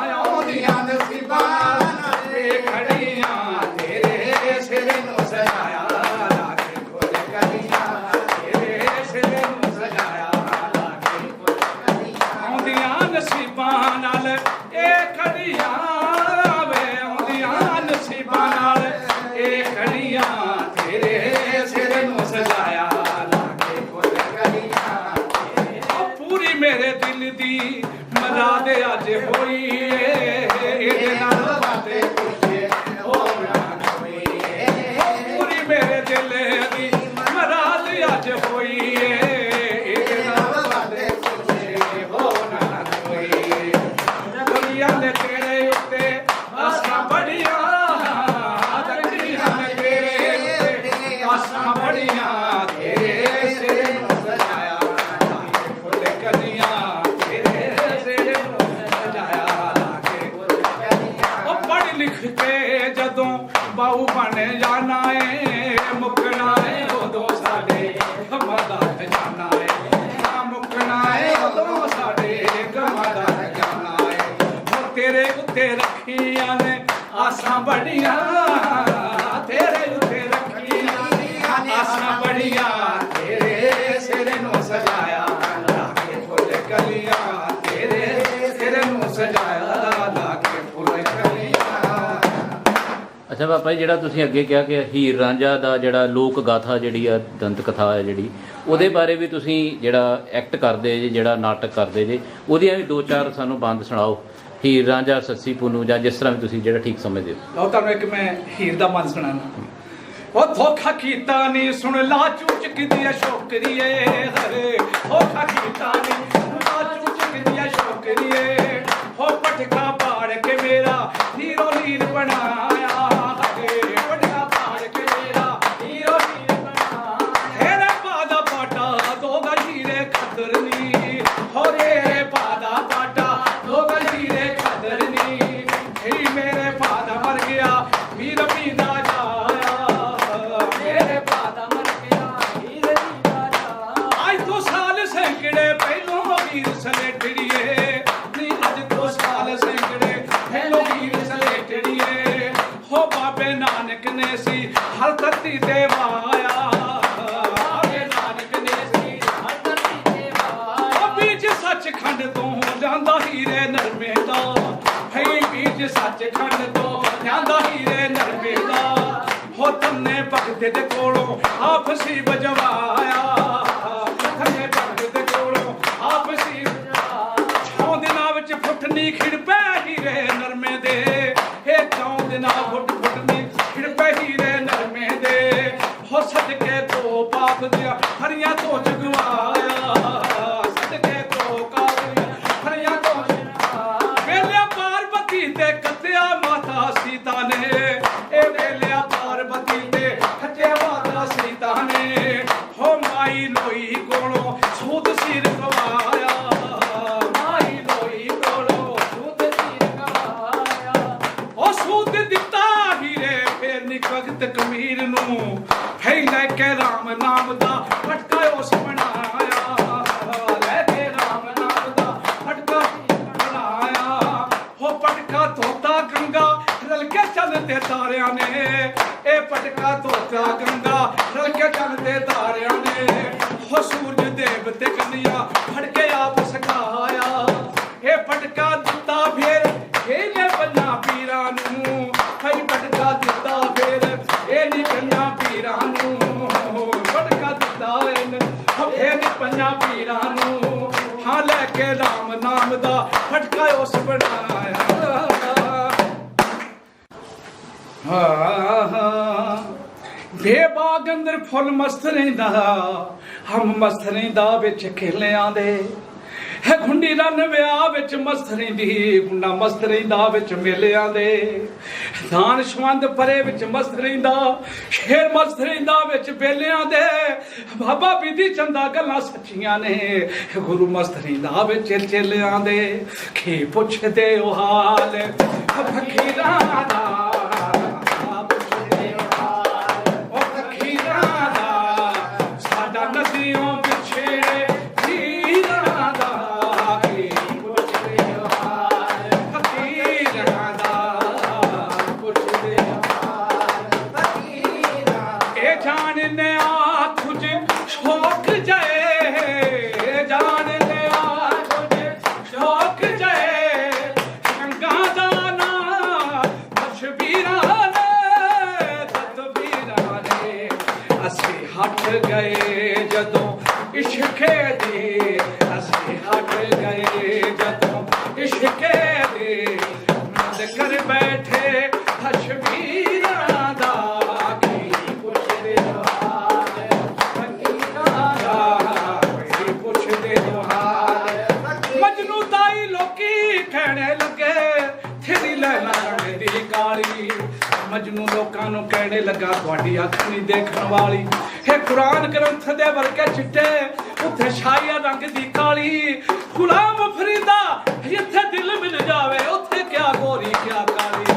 ਆਉਂਦੀਆਂ ਨਸੀਬਾਂ ਨਾਲ ਇਹ ਖੜੀਆਂ, ਤੇਰੇ ਸਿਰ ਨੂੰ ਸਜਾਇਆ ਲਾ ਕੇ ਖੁਦ ਕਲੀਆਂ, ਤੇਰੇ ਸਿਰ ਨੂੰ ਸਜਾਇਆ ਲਾ ਕੇ ਖੁਦ ਕਲੀਆਂ। ਆਉਂਦੀਆਂ ਨਸੀਬਾਂ ਨਾਲ ਇਹ ਖੜੀਆਂ ਵੇ, ਆਉਂਦੀਆਂ ਨਸੀਬਾਂ ਨਾਲ ਇਹ ਖੜੀਆਂ, ਤੇਰੇ ਸਿਰ ਨੂੰ ਸਜਾਇਆ ਲਾ ਕੇ ਖੁਦ ਕਲੀਆਂ। ਉਹ ਪੂਰੀ ਮੇਰੇ ਦਿਲ ਦੀ ਮਰਾਦ ਅੱਜ ਹੋਈ ਏ, ਇਹਦੇ ਨਾਲ ਬਾਤੇ ਪੁੱਛੇ ਹੋਣਾ ਕੋਈ। ਪੂਰੀ ਮੇਰੇ ਦਿਲ ਦੀ ਮਰਾਦ ਅੱਜ ਹੋਈ ਏ, ਇਹਦੇ ਨਾਲ ਬਾਤੇ ਪੁੱਛੇ ਹੋਣਾ ਕੋਈ। ਦੁਨੀਆ ਨੇ ਤੇਰੇ ਉੱਤੇ ਆਸਾਂ ਬੜੀਆਂ, ਦੁਨੀਆ ਨੇ ਤੇਰੇ ਉੱਤੇ ਆਸਾਂ ਬੜੀਆਂ, ਤੇਰੇ ਸਿਰ ਨੂੰ ਸਜਾਇਆ ਲਾ ਕੇ ਖੁਦ ਕਲੀਆਂ, ਤੇਰੇ ਸਿਰ ਨੂੰ ਸਜਾਇਆ ਲਾ ਕੇ ਖੁਦ ਕਲੀਆਂ। ਉਹ ਪੜ੍ਹ ਲਿਖ ਕੇ ਜਦੋਂ ਬਾਹੂ ਬਣ ਜਾਣਾ ਏ, ਮੁੱਕਣਾ ਏ ਉਦੋਂ ਸਾਡੇ ਗਮਾਂ ਦਾ ਖਜ਼ਾਨਾ ਏ, ਨਾ ਮੁੱਕਣਾ ਏ ਉਦੋਂ ਸਾਡੇ ਗਮਾਂ ਦਾ ਖਜ਼ਾਨਾ ਏ। ਹੁਣ ਤੇਰੇ ਉੱਤੇ ਰੱਖੀਆਂ ਨੇ ਆਸਾਂ ਬੜੀਆਂ, ਤੇਰੇ ਉੱਤੇ ਰੱਖੀਆਂ ਨੇ ਆਸਾਂ ਬੜੀਆਂ, ਤੇਰੇ ਸਿਰ ਨੂੰ ਸਜਾਇਆ ਲਾ ਕੇ ਫੁੱਲ ਕਲੀਆਂ, ਤੇਰੇ ਸਿਰ ਨੂੰ ਸਜਾਇਆ ਲਾ ਕੇ ਫੁੱਲ ਕਲੀਆਂ। ਅੱਛਾ ਬਾਬਾ ਜੀ, ਜਿਹੜਾ ਤੁਸੀਂ ਅੱਗੇ ਕਿਹਾ ਕਿ ਹੀਰ ਰਾਂਝਾ ਦਾ ਜਿਹੜਾ ਲੋਕ ਗਾਥਾ ਜਿਹੜੀ ਆ ਦੰਤ ਕਥਾ ਹੈ ਜਿਹੜੀ, ਉਹਦੇ ਬਾਰੇ ਵੀ ਤੁਸੀਂ ਜਿਹੜਾ ਐਕਟ ਕਰਦੇ ਜੇ, ਜਿਹੜਾ ਨਾਟਕ ਕਰਦੇ ਜੇ, ਉਹਦੀਆਂ ਵੀ 2-4 ਸਾਨੂੰ ਬੰਦ ਸੁਣਾਓ। ਹੀਰ ਰਾਂਝਾ, ਸੱਸੀ ਪੁੰਨੂ ਜਾਂ ਜਿਸ ਤਰ੍ਹਾਂ ਵੀ ਤੁਸੀਂ ਜਿਹੜਾ ਠੀਕ ਸਮਝਦੇ ਹੋ। ਲਓ ਤੁਹਾਨੂੰ ਇੱਕ ਮੈਂ ਹੀਰ ਦਾ ਮਨ ਸੁਣਾਣਾ। ਉਹ ਧੋਖਾ ਕੀਤਾ ਨੀ ਸੁਣ ਲਾ ਚੂਚਕਦੀ ਸ਼ੋਕਰੀਏ, ਹਰੇ ਧੋਖਾ ਕੀਤਾ ਨੀ ਸੁਣ ਲਾ ਚੂਚਕਦੀ ਸ਼ੋਕਰੀਏ। ਹੋ ਪਟਕਾ ਪਾੜ ਕੇ ਮੇਰਾ ਹੀਰੋ ਹੀਰ ਬਣਾਇਆ, ਹਰੇ ਪਟਕਾ ਪਾੜ ਕੇ ਮੇਰਾ ਹੀਰੋ ਹੀਰ ਬਣਾਇਆ। ਤੇਰੇ ਪਾਦਾ ਪਾਟਾ ਦੋ ਗਲੀਰੇ ਖਤਰਨੀ, ਹੋਰੇ ਪਾਦਾ ਪਾਟਾ ਦੋ ਗਲੀਰੇ ਖਤਰਨੀ। ਇਹ ਮੇਰੇ ਪਾਦਾ ਮਰ ਗਿਆ ਵੀਰ ਪੀਂਦਾ ਜਾਇਆ, ਮੇਰੇ ਪਾਦਾ ਮਰ ਗਿਆ ਵੀਰ ਪੀਂਦਾ ਜਾਇਆ। ਅੱਜ ਤੋਂ ਸਾਲ ਸੈਂਕੜੇ ਪਹਿਲੋਂ ਵੀਰ ਸਲੇਟੜੀਏ ਨੀ ਖੰਡ ਤੋਂ ਲਿਆਂਦਾ ਹੀਰੇ ਨਰਮੇ ਦਾ, ਹੈ ਬੀਜ ਸੱਚਖੰਡ ਤੋਂ ਲਿਆਂਦਾ ਹੀਰੇ ਨਰਮੇ ਦਾ। ਹੋ ਤੰਨੇ ਭਗਤ ਦੇ ਕੋਲੋਂ ਆਪਸੀ ਵਜਵਾਇਆ, ਤੰਨੇ ਭਗਤ ਦੇ ਕੋਲੋਂ ਆਪਸੀ ਵਜਵਾਇਆ। ਦਿਨਾਂ ਵਿੱਚ ਫੁੱਟਨੀ ਖਿੜ ਪੈ ਹੀਰੇ ਨਰਮੇ ਦੇ, ਇਹ 4 ਦਿਨਾਂ ਫੁੱਟਨੀ ਖਿੜ ਪੈ ਹੀਰੇ ਨਰਮੇ ਦੇ। ਹੋ ਸਦਕੇ ਤੋਂ ਪਾਪ ਦੀਆਂ ਹਰੀਆਂ ਤੋਂ ਜਗਵਾਇਆ, ਸਦਕੇ ਤੋਂ ਕਾਲੀਆਂ ਹਰੀਆਂ ਤੋਂ ਜਗਵਾਇਆ। ਵੇਲਿਆ ਪਾਰਵਤੀ ਤੇ ਕੱਤਿਆ ਮਾਤਾ ਸੀਤਾ ਨੇ, ਇਹ ਵੇਲਿਆ ਪਾਰਵਤੀ ਤੇ ਕੱਤਿਆ ਮਾਤਾ ਸੀਤਾ ਨੇ। ਹੋ ਮਾਈ ਲੋਈ ਕੋਲੋਂ ਸੂਤ ਸਿਰ ਗਵਾਇਆ, ਮਾਈ ਲੋਈ ਕੋਲੋਂ ਸੂਤ ਸਿਰ ਗਵਾਇਆ। ਉਹ ਸੂਤ ਦਿੱਤਾ ਹੀਰੇ ਫੇਰ ਨਿਕਲਤ ਕਮੀਰ ਨੂੰ, ਹੈ ਲੈ ਕੇ ਰਾਮ ਨਾਮ ਦਾ ਫਟਕਾ ਉਸ ਬਣਾਇਆ, ਲੈ ਕੇ ਰਾਮ ਨਾਮ ਦਾ ਫਟਕਾ ਬਣਾਇਆ। ਹੋ ਪਟਕਾ ਧੋਤਾ ਗੰਗਾ ਰਲ ਕੇ ਚੱਲਦੇ ਤਾਰਿਆਂ ਨੇ, ਇਹ ਪਟਕਾ ਧੋਤਾ ਗੰਗਾ ਰਲ ਕੇ ਚੱਲਦੇ ਤਾਰਿਆਂ ਨੇ। ਹੋ ਸੂਰਜ ਦੇਵ ਤੇ ਕੰਨਿਆ ਫੜ ਕੇ ਆਪ ਸਕਾਇਆ, ਇਹ ਪਟਕਾ ਦਿੱਤਾ ਫੇਰ ਇਹਨੇ ਪੰਜਾਂ ਪੀਰਾਂ ਨੂੰ, ਹੈ ਪਟਕਾ ਦਿੱਤਾ ਫੇਰ ਇਹ ਨੀ ਪੰਜਾਂ ਪੀਰਾਂ ਨੂੰ। ਪਟਕਾ ਦਿੱਤਾ ਇਹਨੇ ਫੇਰ ਨੀ ਪੰਜਾਂ ਪੀਰਾਂ ਨੂੰ, ਹਾਂ ਲੈ ਕੇ ਰਾਮ ਨਾਮ ਦਾ ਫਟਕਾ ਉਸ ਬਣਾਇਆ। ਬੇਬਾਗ ਅੰਦਰ ਫੁੱਲ ਮਸਤ ਰਹਿੰਦਾ, ਹਮ ਮਸਤ ਰਹਿੰਦਾ ਵਿੱਚ ਖੇਲਿਆਂ ਦੇ। ਹੈ ਗੁੰਡੀ ਰੰਨ ਵਿਆਹ ਵਿੱਚ ਮਸਤ ਰਹਿੰਦੀ, ਗੁੰਡਾ ਮਸਤ ਰਹਿੰਦਾ ਵਿੱਚ ਮੇਲਿਆਂ ਦੇ। ਦਾਨ ਸ਼ਵੰਦ ਪਰੇ ਵਿੱਚ ਮਸਤ ਰਹਿੰਦਾ, ਸ਼ੇਰ ਮਸਤ ਰਹਿੰਦਾ ਵਿੱਚ ਬੇਲਿਆਂ ਦੇ। ਬਾਬਾ ਬੀਦੀ ਚੰਦਾ ਗੱਲਾਂ ਸੱਚੀਆਂ ਨੇ, ਗੁਰੂ ਮਸਤ ਰਹਿੰਦਾ ਵਿੱਚ ਚੇਲਿਆਂ ਦੇ। ਕੀ ਪੁੱਛਦੇ ਉਹ ਹਾਲ ਫਕੀਰਾਂ ਦਾ, ਗਏ ਜਦੋਂ ਇਸ਼ਕੇ ਦੇ, ਅਸੀਂ ਹਟ ਗਏ ਜਦੋਂ ਇਸ਼ਕੇ ਦੇ। ਨੰਦ ਕਰ ਬੈਠੇ ਹਸ਼ਵੀਰਾਂ ਦਾ, ਕੀ ਪੁੱਛਦੇ ਹਾਲ ਫਕੀਰਾਂ ਦਾ, ਕੀ ਪੁੱਛਦੇ ਹਾਲ। ਮਜਨੂ ਤਾਈ ਲੋਕੀ ਕਹਿਣੇ ਲੱਗੇ ਥੇਰੀ ਲੈਣਾ ਰੰਗ ਦੀ ਕਾਲੀ। ਮਜਨੂ ਲੋਕਾਂ ਨੂੰ ਕਹਿਣੇ ਲੱਗਾ ਤੁਹਾਡੀ ਅੱਖ ਨਹੀਂ ਦੇਖਣ ਵਾਲੀ। ਇਹ ਕੁਰਾਨ ਗ੍ਰੰਥ ਦੇ ਵਰਗੇ ਚਿੱਟੇ ਉੱਥੇ ਛਾਇਆ ਰੰਗ ਦੀ ਕਾਲੀ। ਗੁਲਾਮ ਫਰੀਦਾ ਜਿੱਥੇ ਦਿਲ ਮਿਲ ਜਾਵੇ ਉੱਥੇ ਕਿਆ ਗੋਰੀ ਕਿਆ ਕਾਲੀ।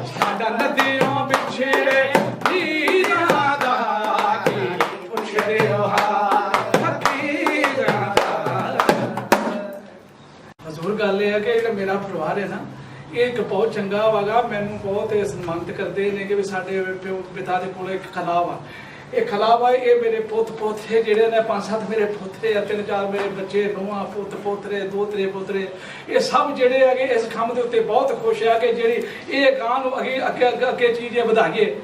ਸਾਡਾ ਨਦੀਆਂ ਪਿੱਛੇ ਹੀਰਾਂ ਦਾ, ਕੀ ਪੁੱਛਦੇ ਹਾਲ ਫਕੀਰਾਂ ਦਾ। ਹਜ਼ੂਰ ਗੱਲ ਇਹ ਹੈ ਕਿ ਜਿਹੜਾ ਮੇਰਾ ਪਰਿਵਾਰ ਹੈ ਨਾ, ਇਹ ਇੱਕ ਬਹੁਤ ਚੰਗਾ ਵਾਗਾ। ਮੈਨੂੰ ਬਹੁਤ ਸਨਮਾਨਿਤ ਕਰਦੇ ਨੇ ਕਿ ਵੀ ਸਾਡੇ ਪਿਤਾ ਦੇ ਕੋਲ ਇੱਕ ਖਲਾ ਵਾ। ਇਹ ਖਲਾ ਵਾ, ਇਹ ਮੇਰੇ ਪੁੱਤ ਪੋਤਰੇ ਜਿਹੜੇ ਨੇ 5-7 ਮੇਰੇ ਪੋਤਰੇ ਆ, 3-4 ਮੇਰੇ ਬੱਚੇ ਨੂੰਹਾਂ ਪੁੱਤ ਪੋਤਰੇ ਦੋਤਰੇ ਪੋਤਰੇ, ਇਹ ਸਭ ਜਿਹੜੇ ਹੈਗੇ ਇਸ ਕੰਮ ਦੇ ਉੱਤੇ ਬਹੁਤ ਖੁਸ਼ ਆ ਕਿ ਜਿਹੜੀ ਇਹ ਗਾਂ ਨੂੰ ਅੱਗੇ ਚੀਜ਼ ਵਧਾਈਏ।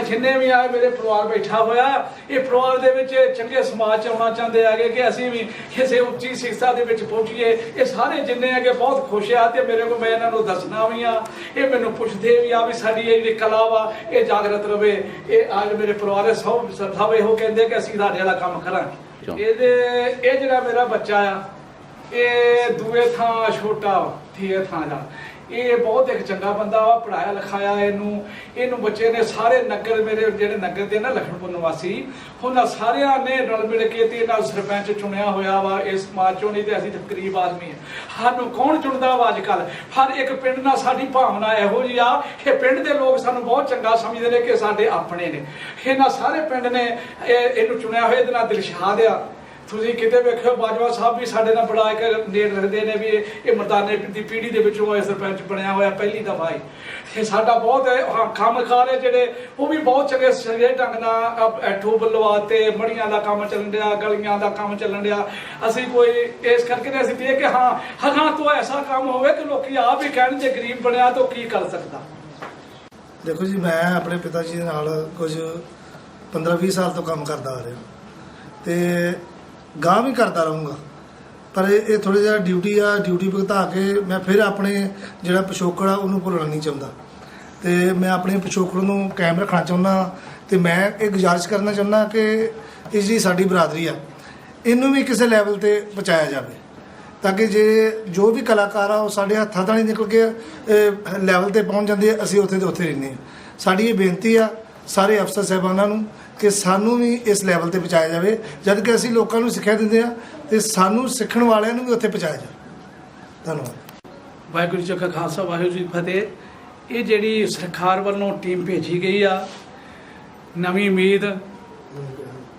ਜਿੰਨੇ ਵੀ ਆਏ ਮੇਰੇ ਪਰਿਵਾਰ ਬੈਠਾ ਹੋਇਆ, ਇਹ ਪਰਿਵਾਰ ਦੇ ਵਿੱਚ ਚੰਗੇ ਸਮਾਜ 'ਚ ਆਉਣਾ ਚਾਹੁੰਦੇ ਹੈਗੇ ਕਿ ਅਸੀਂ ਵੀ ਕਿਸੇ ਉੱਚੀ ਸਿੱਖਿਆ ਦੇ ਵਿੱਚ ਪਹੁੰਚੀਏ। ਇਹ ਸਾਰੇ ਜਿੰਨੇ ਹੈਗੇ ਬਹੁਤ ਖੁਸ਼ ਆ ਤੇ ਮੇਰੇ ਕੋਲ ਮੈਂ ਇਹਨਾਂ ਨੂੰ ਦੱਸਣਾ ਵੀ ਆ, ਇਹ ਮੈਨੂੰ ਪੁੱਛਦੇ ਵੀ ਆ ਵੀ ਸਾਡੀ ਇਹ ਜਿਹੜੀ ਕਲਾ ਵਾ ਇਹ ਜਾਗਰਤ ਰਵੇ। ਇਹ ਅੱਜ ਮੇਰੇ ਪਰਿਵਾਰ ਦੇ ਸਭ ਇਹੋ ਕਹਿੰਦੇ ਕਿ ਅਸੀਂ ਤੁਹਾਡੇ ਵਾਲਾ ਕੰਮ ਕਰਾਂਗੇ। ਇਹ ਜਿਹੜਾ ਮੇਰਾ ਬੱਚਾ ਆ, ਇਹ ਦੂਏ ਥਾਂ ਛੋਟਾ ਤੀਏ ਥਾਂ ਦਾ, ਇਹ ਬਹੁਤ ਇੱਕ ਚੰਗਾ ਬੰਦਾ ਵਾ, ਪੜਾਇਆ ਲਿਖਾਇਆ ਇਹਨੂੰ ਬੱਚੇ ਨੇ ਸਾਰੇ ਨਗਰ ਮੇਰੇ ਜਿਹੜੇ ਨਗਰ ਦੇ ਨਾ ਲਖਨਪੁਰ ਨਿਵਾਸੀ, ਉਹਨਾਂ ਸਾਰਿਆਂ ਨੇ ਰਲ ਮਿਲ ਕੇ ਤੇ ਇਹਨਾਂ ਸਰਪੰਚ ਚੁਣਿਆ ਹੋਇਆ ਵਾ ਇਸ ਸਮਾਜ ਚੋਂ। ਨਹੀਂ ਤੇ ਅਸੀਂ ਤਾਂ ਗਰੀਬ ਆਦਮੀ ਆ, ਸਾਨੂੰ ਕੌਣ ਚੁਣਦਾ ਵਾ ਅੱਜ ਕੱਲ੍ਹ। ਹਰ ਇੱਕ ਪਿੰਡ ਨਾਲ ਸਾਡੀ ਭਾਵਨਾ ਇਹੋ ਜਿਹੀ ਆ ਕਿ ਪਿੰਡ ਦੇ ਲੋਕ ਸਾਨੂੰ ਬਹੁਤ ਚੰਗਾ ਸਮਝਦੇ ਨੇ ਕਿ ਸਾਡੇ ਆਪਣੇ ਨੇ। ਇਹਨਾਂ ਸਾਰੇ ਪਿੰਡ ਨੇ ਇਹਨੂੰ ਚੁਣਿਆ ਹੋਇਆ, ਇਹਦੇ ਨਾਲ ਦਿਲਸ਼ਾਦ ਆ। ਤੁਸੀਂ ਕਿਤੇ ਵੇਖਿਓ ਬਾਜਵਾ ਸਾਹਿਬ ਵੀ ਸਾਡੇ ਨਾਲ ਬੜਾ ਇੱਕ ਨੇੜ ਰੱਖਦੇ ਨੇ ਵੀ ਇਹ ਮਰਦਾਨੇ ਦੀ ਪੀੜ੍ਹੀ ਦੇ ਵਿੱਚੋਂ ਇਹ ਸਰਪੰਚ ਬਣਿਆ ਹੋਇਆ ਪਹਿਲੀ ਦਫਾ ਹੀ। ਇਹ ਸਾਡਾ ਬਹੁਤ ਕੰਮਕਾਰ ਹੈ ਜਿਹੜੇ ਉਹ ਵੀ ਬਹੁਤ ਚੰਗੇ ਸਹੀ ਢੰਗ ਨਾਲ ਟੂਬ ਲਵਾਤੇ, ਮੜੀਆਂ ਦਾ ਕੰਮ ਚੱਲਣ ਡਿਆ, ਗਲੀਆਂ ਦਾ ਕੰਮ ਚੱਲਣ ਡਿਆ। ਅਸੀਂ ਕੋਈ ਇਸ ਕਰਕੇ ਨਹੀਂ ਅਸੀਂ ਦੇਖ ਕੇ ਹਾਂ ਤੋਂ ਐਸਾ ਕੰਮ ਹੋਵੇ ਕਿ ਲੋਕੀ ਆਪ ਹੀ ਕਹਿਣ ਜੇ ਗਰੀਬ ਬਣਿਆ ਤਾਂ ਕੀ ਕਰ ਸਕਦਾ। ਦੇਖੋ ਜੀ, ਮੈਂ ਆਪਣੇ ਪਿਤਾ ਜੀ ਦੇ ਨਾਲ ਕੁਝ 15-20 ਸਾਲ ਤੋਂ ਕੰਮ ਕਰਦਾ ਆ ਰਿਹਾ ਤੇ ਗਾਂ ਵੀ ਕਰਦਾ ਰਹੂੰਗਾ, ਪਰ ਇਹ ਥੋੜ੍ਹਾ ਜਿਹਾ ਡਿਊਟੀ ਭੁਗਤਾ ਕੇ ਮੈਂ ਫਿਰ ਆਪਣੇ ਜਿਹੜਾ ਪਿਛੋਕੜ ਆ ਉਹਨੂੰ ਭੁੱਲਣਾ ਨਹੀਂ ਚਾਹੁੰਦਾ ਤੇ ਮੈਂ ਆਪਣੇ ਪਿਛੋਕੜ ਨੂੰ ਕਾਇਮ ਰੱਖਣਾ ਚਾਹੁੰਦਾ। ਤੇ ਮੈਂ ਇਹ ਗੁਜ਼ਾਰਿਸ਼ ਕਰਨਾ ਚਾਹੁੰਦਾ ਕਿ ਇਹ ਜਿਹੜੀ ਸਾਡੀ ਬਰਾਦਰੀ ਆ ਇਹਨੂੰ ਵੀ ਕਿਸੇ ਲੈਵਲ ਤੇ ਪਹੁੰਚਾਇਆ ਜਾਵੇ ਤਾਂ ਕਿ ਜੇ ਜੋ ਵੀ ਕਲਾਕਾਰ ਆ ਉਹ ਸਾਡੇ ਹੱਥਾਂ ਤੋਂ ਨਹੀਂ ਨਿਕਲ ਕੇ ਲੈਵਲ ਤੇ ਪਹੁੰਚ ਜਾਂਦੇ ਆ, ਅਸੀਂ ਉੱਥੇ ਦੇ ਉੱਥੇ ਰਹਿੰਦੇ ਹਾਂ। ਸਾਡੀ ਇਹ ਬੇਨਤੀ ਆ ਸਾਰੇ ਅਫਸਰ ਸਾਹਿਬਾਨਾਂ ਨੂੰ ਕਿ ਸਾਨੂੰ ਵੀ ਇਸ ਲੈਵਲ ਤੇ ਪਹੁੰਚਾਇਆ ਜਾਵੇ, ਜਦ ਕਿ ਅਸੀਂ ਲੋਕਾਂ ਨੂੰ ਸਿੱਖਿਆ ਦਿੰਦੇ ਆ ਤੇ ਸਾਨੂੰ ਸਿੱਖਣ ਵਾਲਿਆਂ ਨੂੰ ਵੀ ਉੱਥੇ ਪਹੁੰਚਾਇਆ ਜਾਵੇ। ਧੰਨਵਾਦ। ਵਾਹਿਗੁਰੂ ਜੀ ਕਾ ਖਾਲਸਾ, ਵਾਹਿਗੁਰੂ ਜੀ ਕੀ ਫਤਿਹ। ਇਹ ਜਿਹੜੀ ਸਰਕਾਰ ਵੱਲੋਂ ਟੀਮ ਭੇਜੀ ਗਈ ਆ, ਨਵੀਂ ਉਮੀਦ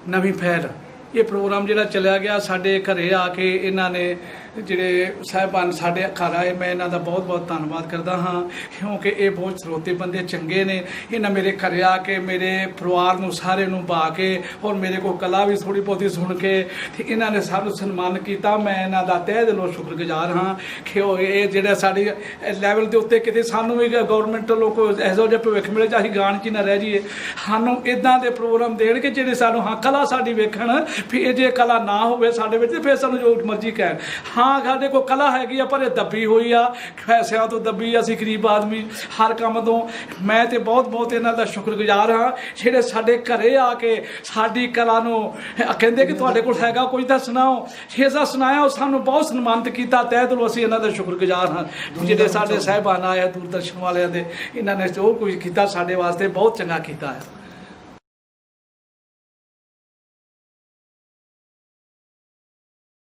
ਨਵੀਂ ਪਹਿਲ, ਇਹ ਪ੍ਰੋਗਰਾਮ ਜਿਹੜਾ ਚੱਲਿਆ ਗਿਆ ਸਾਡੇ ਘਰੇ ਆ ਕੇ ਇਹਨਾਂ ਨੇ ਜਿਹੜੇ ਸਾਹਿਬਾਨ ਸਾਡੇ ਘਰ ਆਏ, ਮੈਂ ਇਹਨਾਂ ਦਾ ਬਹੁਤ ਬਹੁਤ ਧੰਨਵਾਦ ਕਰਦਾ ਹਾਂ ਕਿਉਂਕਿ ਇਹ ਬਹੁਤ ਸਰੋਤੇ ਬੰਦੇ ਚੰਗੇ ਨੇ। ਇਹਨਾਂ ਮੇਰੇ ਘਰੇ ਆ ਕੇ ਮੇਰੇ ਪਰਿਵਾਰ ਨੂੰ ਸਾਰੇ ਨੂੰ ਬਾ ਕੇ ਔਰ ਮੇਰੇ ਕੋਲ ਕਲਾ ਵੀ ਥੋੜ੍ਹੀ ਬਹੁਤੀ ਸੁਣ ਕੇ ਤੇ ਇਹਨਾਂ ਨੇ ਸਾਨੂੰ ਸਨਮਾਨ ਕੀਤਾ। ਮੈਂ ਇਹਨਾਂ ਦਾ ਤਹਿ ਦਿਲੋਂ ਸ਼ੁਕਰਗੁਜ਼ਾਰ ਹਾਂ ਕਿ ਉਹ ਇਹ ਜਿਹੜਾ ਸਾਡੇ ਲੈਵਲ ਦੇ ਉੱਤੇ ਕਿਤੇ ਸਾਨੂੰ ਵੀ ਗੌਰਮੈਂਟ ਲੋਕ ਇਹੋ ਜਿਹੇ ਭਵਿੱਖ ਮਿਲੇ ਚਾਹੀ ਗਾਣ 'ਚ ਨਾ ਰਹਿ ਜਾਈਏ, ਸਾਨੂੰ ਇੱਦਾਂ ਦੇ ਪ੍ਰੋਗਰਾਮ ਦੇਣ ਕਿ ਜਿਹੜੇ ਸਾਨੂੰ ਕਲਾ ਸਾਡੀ ਵੇਖਣ ਵੀ ਇਹ ਜੇ ਕਲਾ ਨਾ ਹੋਵੇ ਸਾਡੇ ਵਿੱਚ ਫਿਰ ਸਾਨੂੰ ਜੋ ਮਰਜ਼ੀ ਕਹਿਣ। ਸਾਡੇ ਕੋਲ ਕਲਾ ਹੈਗੀ ਆ ਪਰ ਇਹ ਦੱਬੀ ਹੋਈ ਆ, ਪੈਸਿਆਂ ਤੋਂ ਦੱਬੀ, ਅਸੀਂ ਗਰੀਬ ਆਦਮੀ ਹਰ ਕੰਮ ਤੋਂ। ਮੈਂ ਤੇ ਬਹੁਤ ਬਹੁਤ ਇਹਨਾਂ ਦਾ ਸ਼ੁਕਰਗੁਜ਼ਾਰ ਹਾਂ ਜਿਹੜੇ ਸਾਡੇ ਘਰੇ ਆ ਕੇ ਸਾਡੀ ਕਲਾ ਨੂੰ ਕਹਿੰਦੇ ਕਿ ਤੁਹਾਡੇ ਕੋਲ ਹੈਗਾ ਕੁਝ ਤਾਂ ਸੁਣਾਓ, ਇਹਦਾ ਸੁਣਾਇਆ, ਉਹ ਸਾਨੂੰ ਬਹੁਤ ਸਨਮਾਨਿਤ ਕੀਤਾ। ਤਹਿ ਦਿਲੋਂ ਅਸੀਂ ਇਹਨਾਂ ਦਾ ਸ਼ੁਕਰਗੁਜ਼ਾਰ ਹਾਂ ਜਿਹੜੇ ਸਾਡੇ ਸਾਹਿਬਾਨ ਆਏ ਦੂਰਦਰਸ਼ਨ ਵਾਲਿਆਂ ਦੇ, ਇਹਨਾਂ ਨੇ ਜੋ ਕੁਝ ਕੀਤਾ ਸਾਡੇ ਵਾਸਤੇ ਬਹੁਤ ਚੰਗਾ ਕੀਤਾ ਹੈ।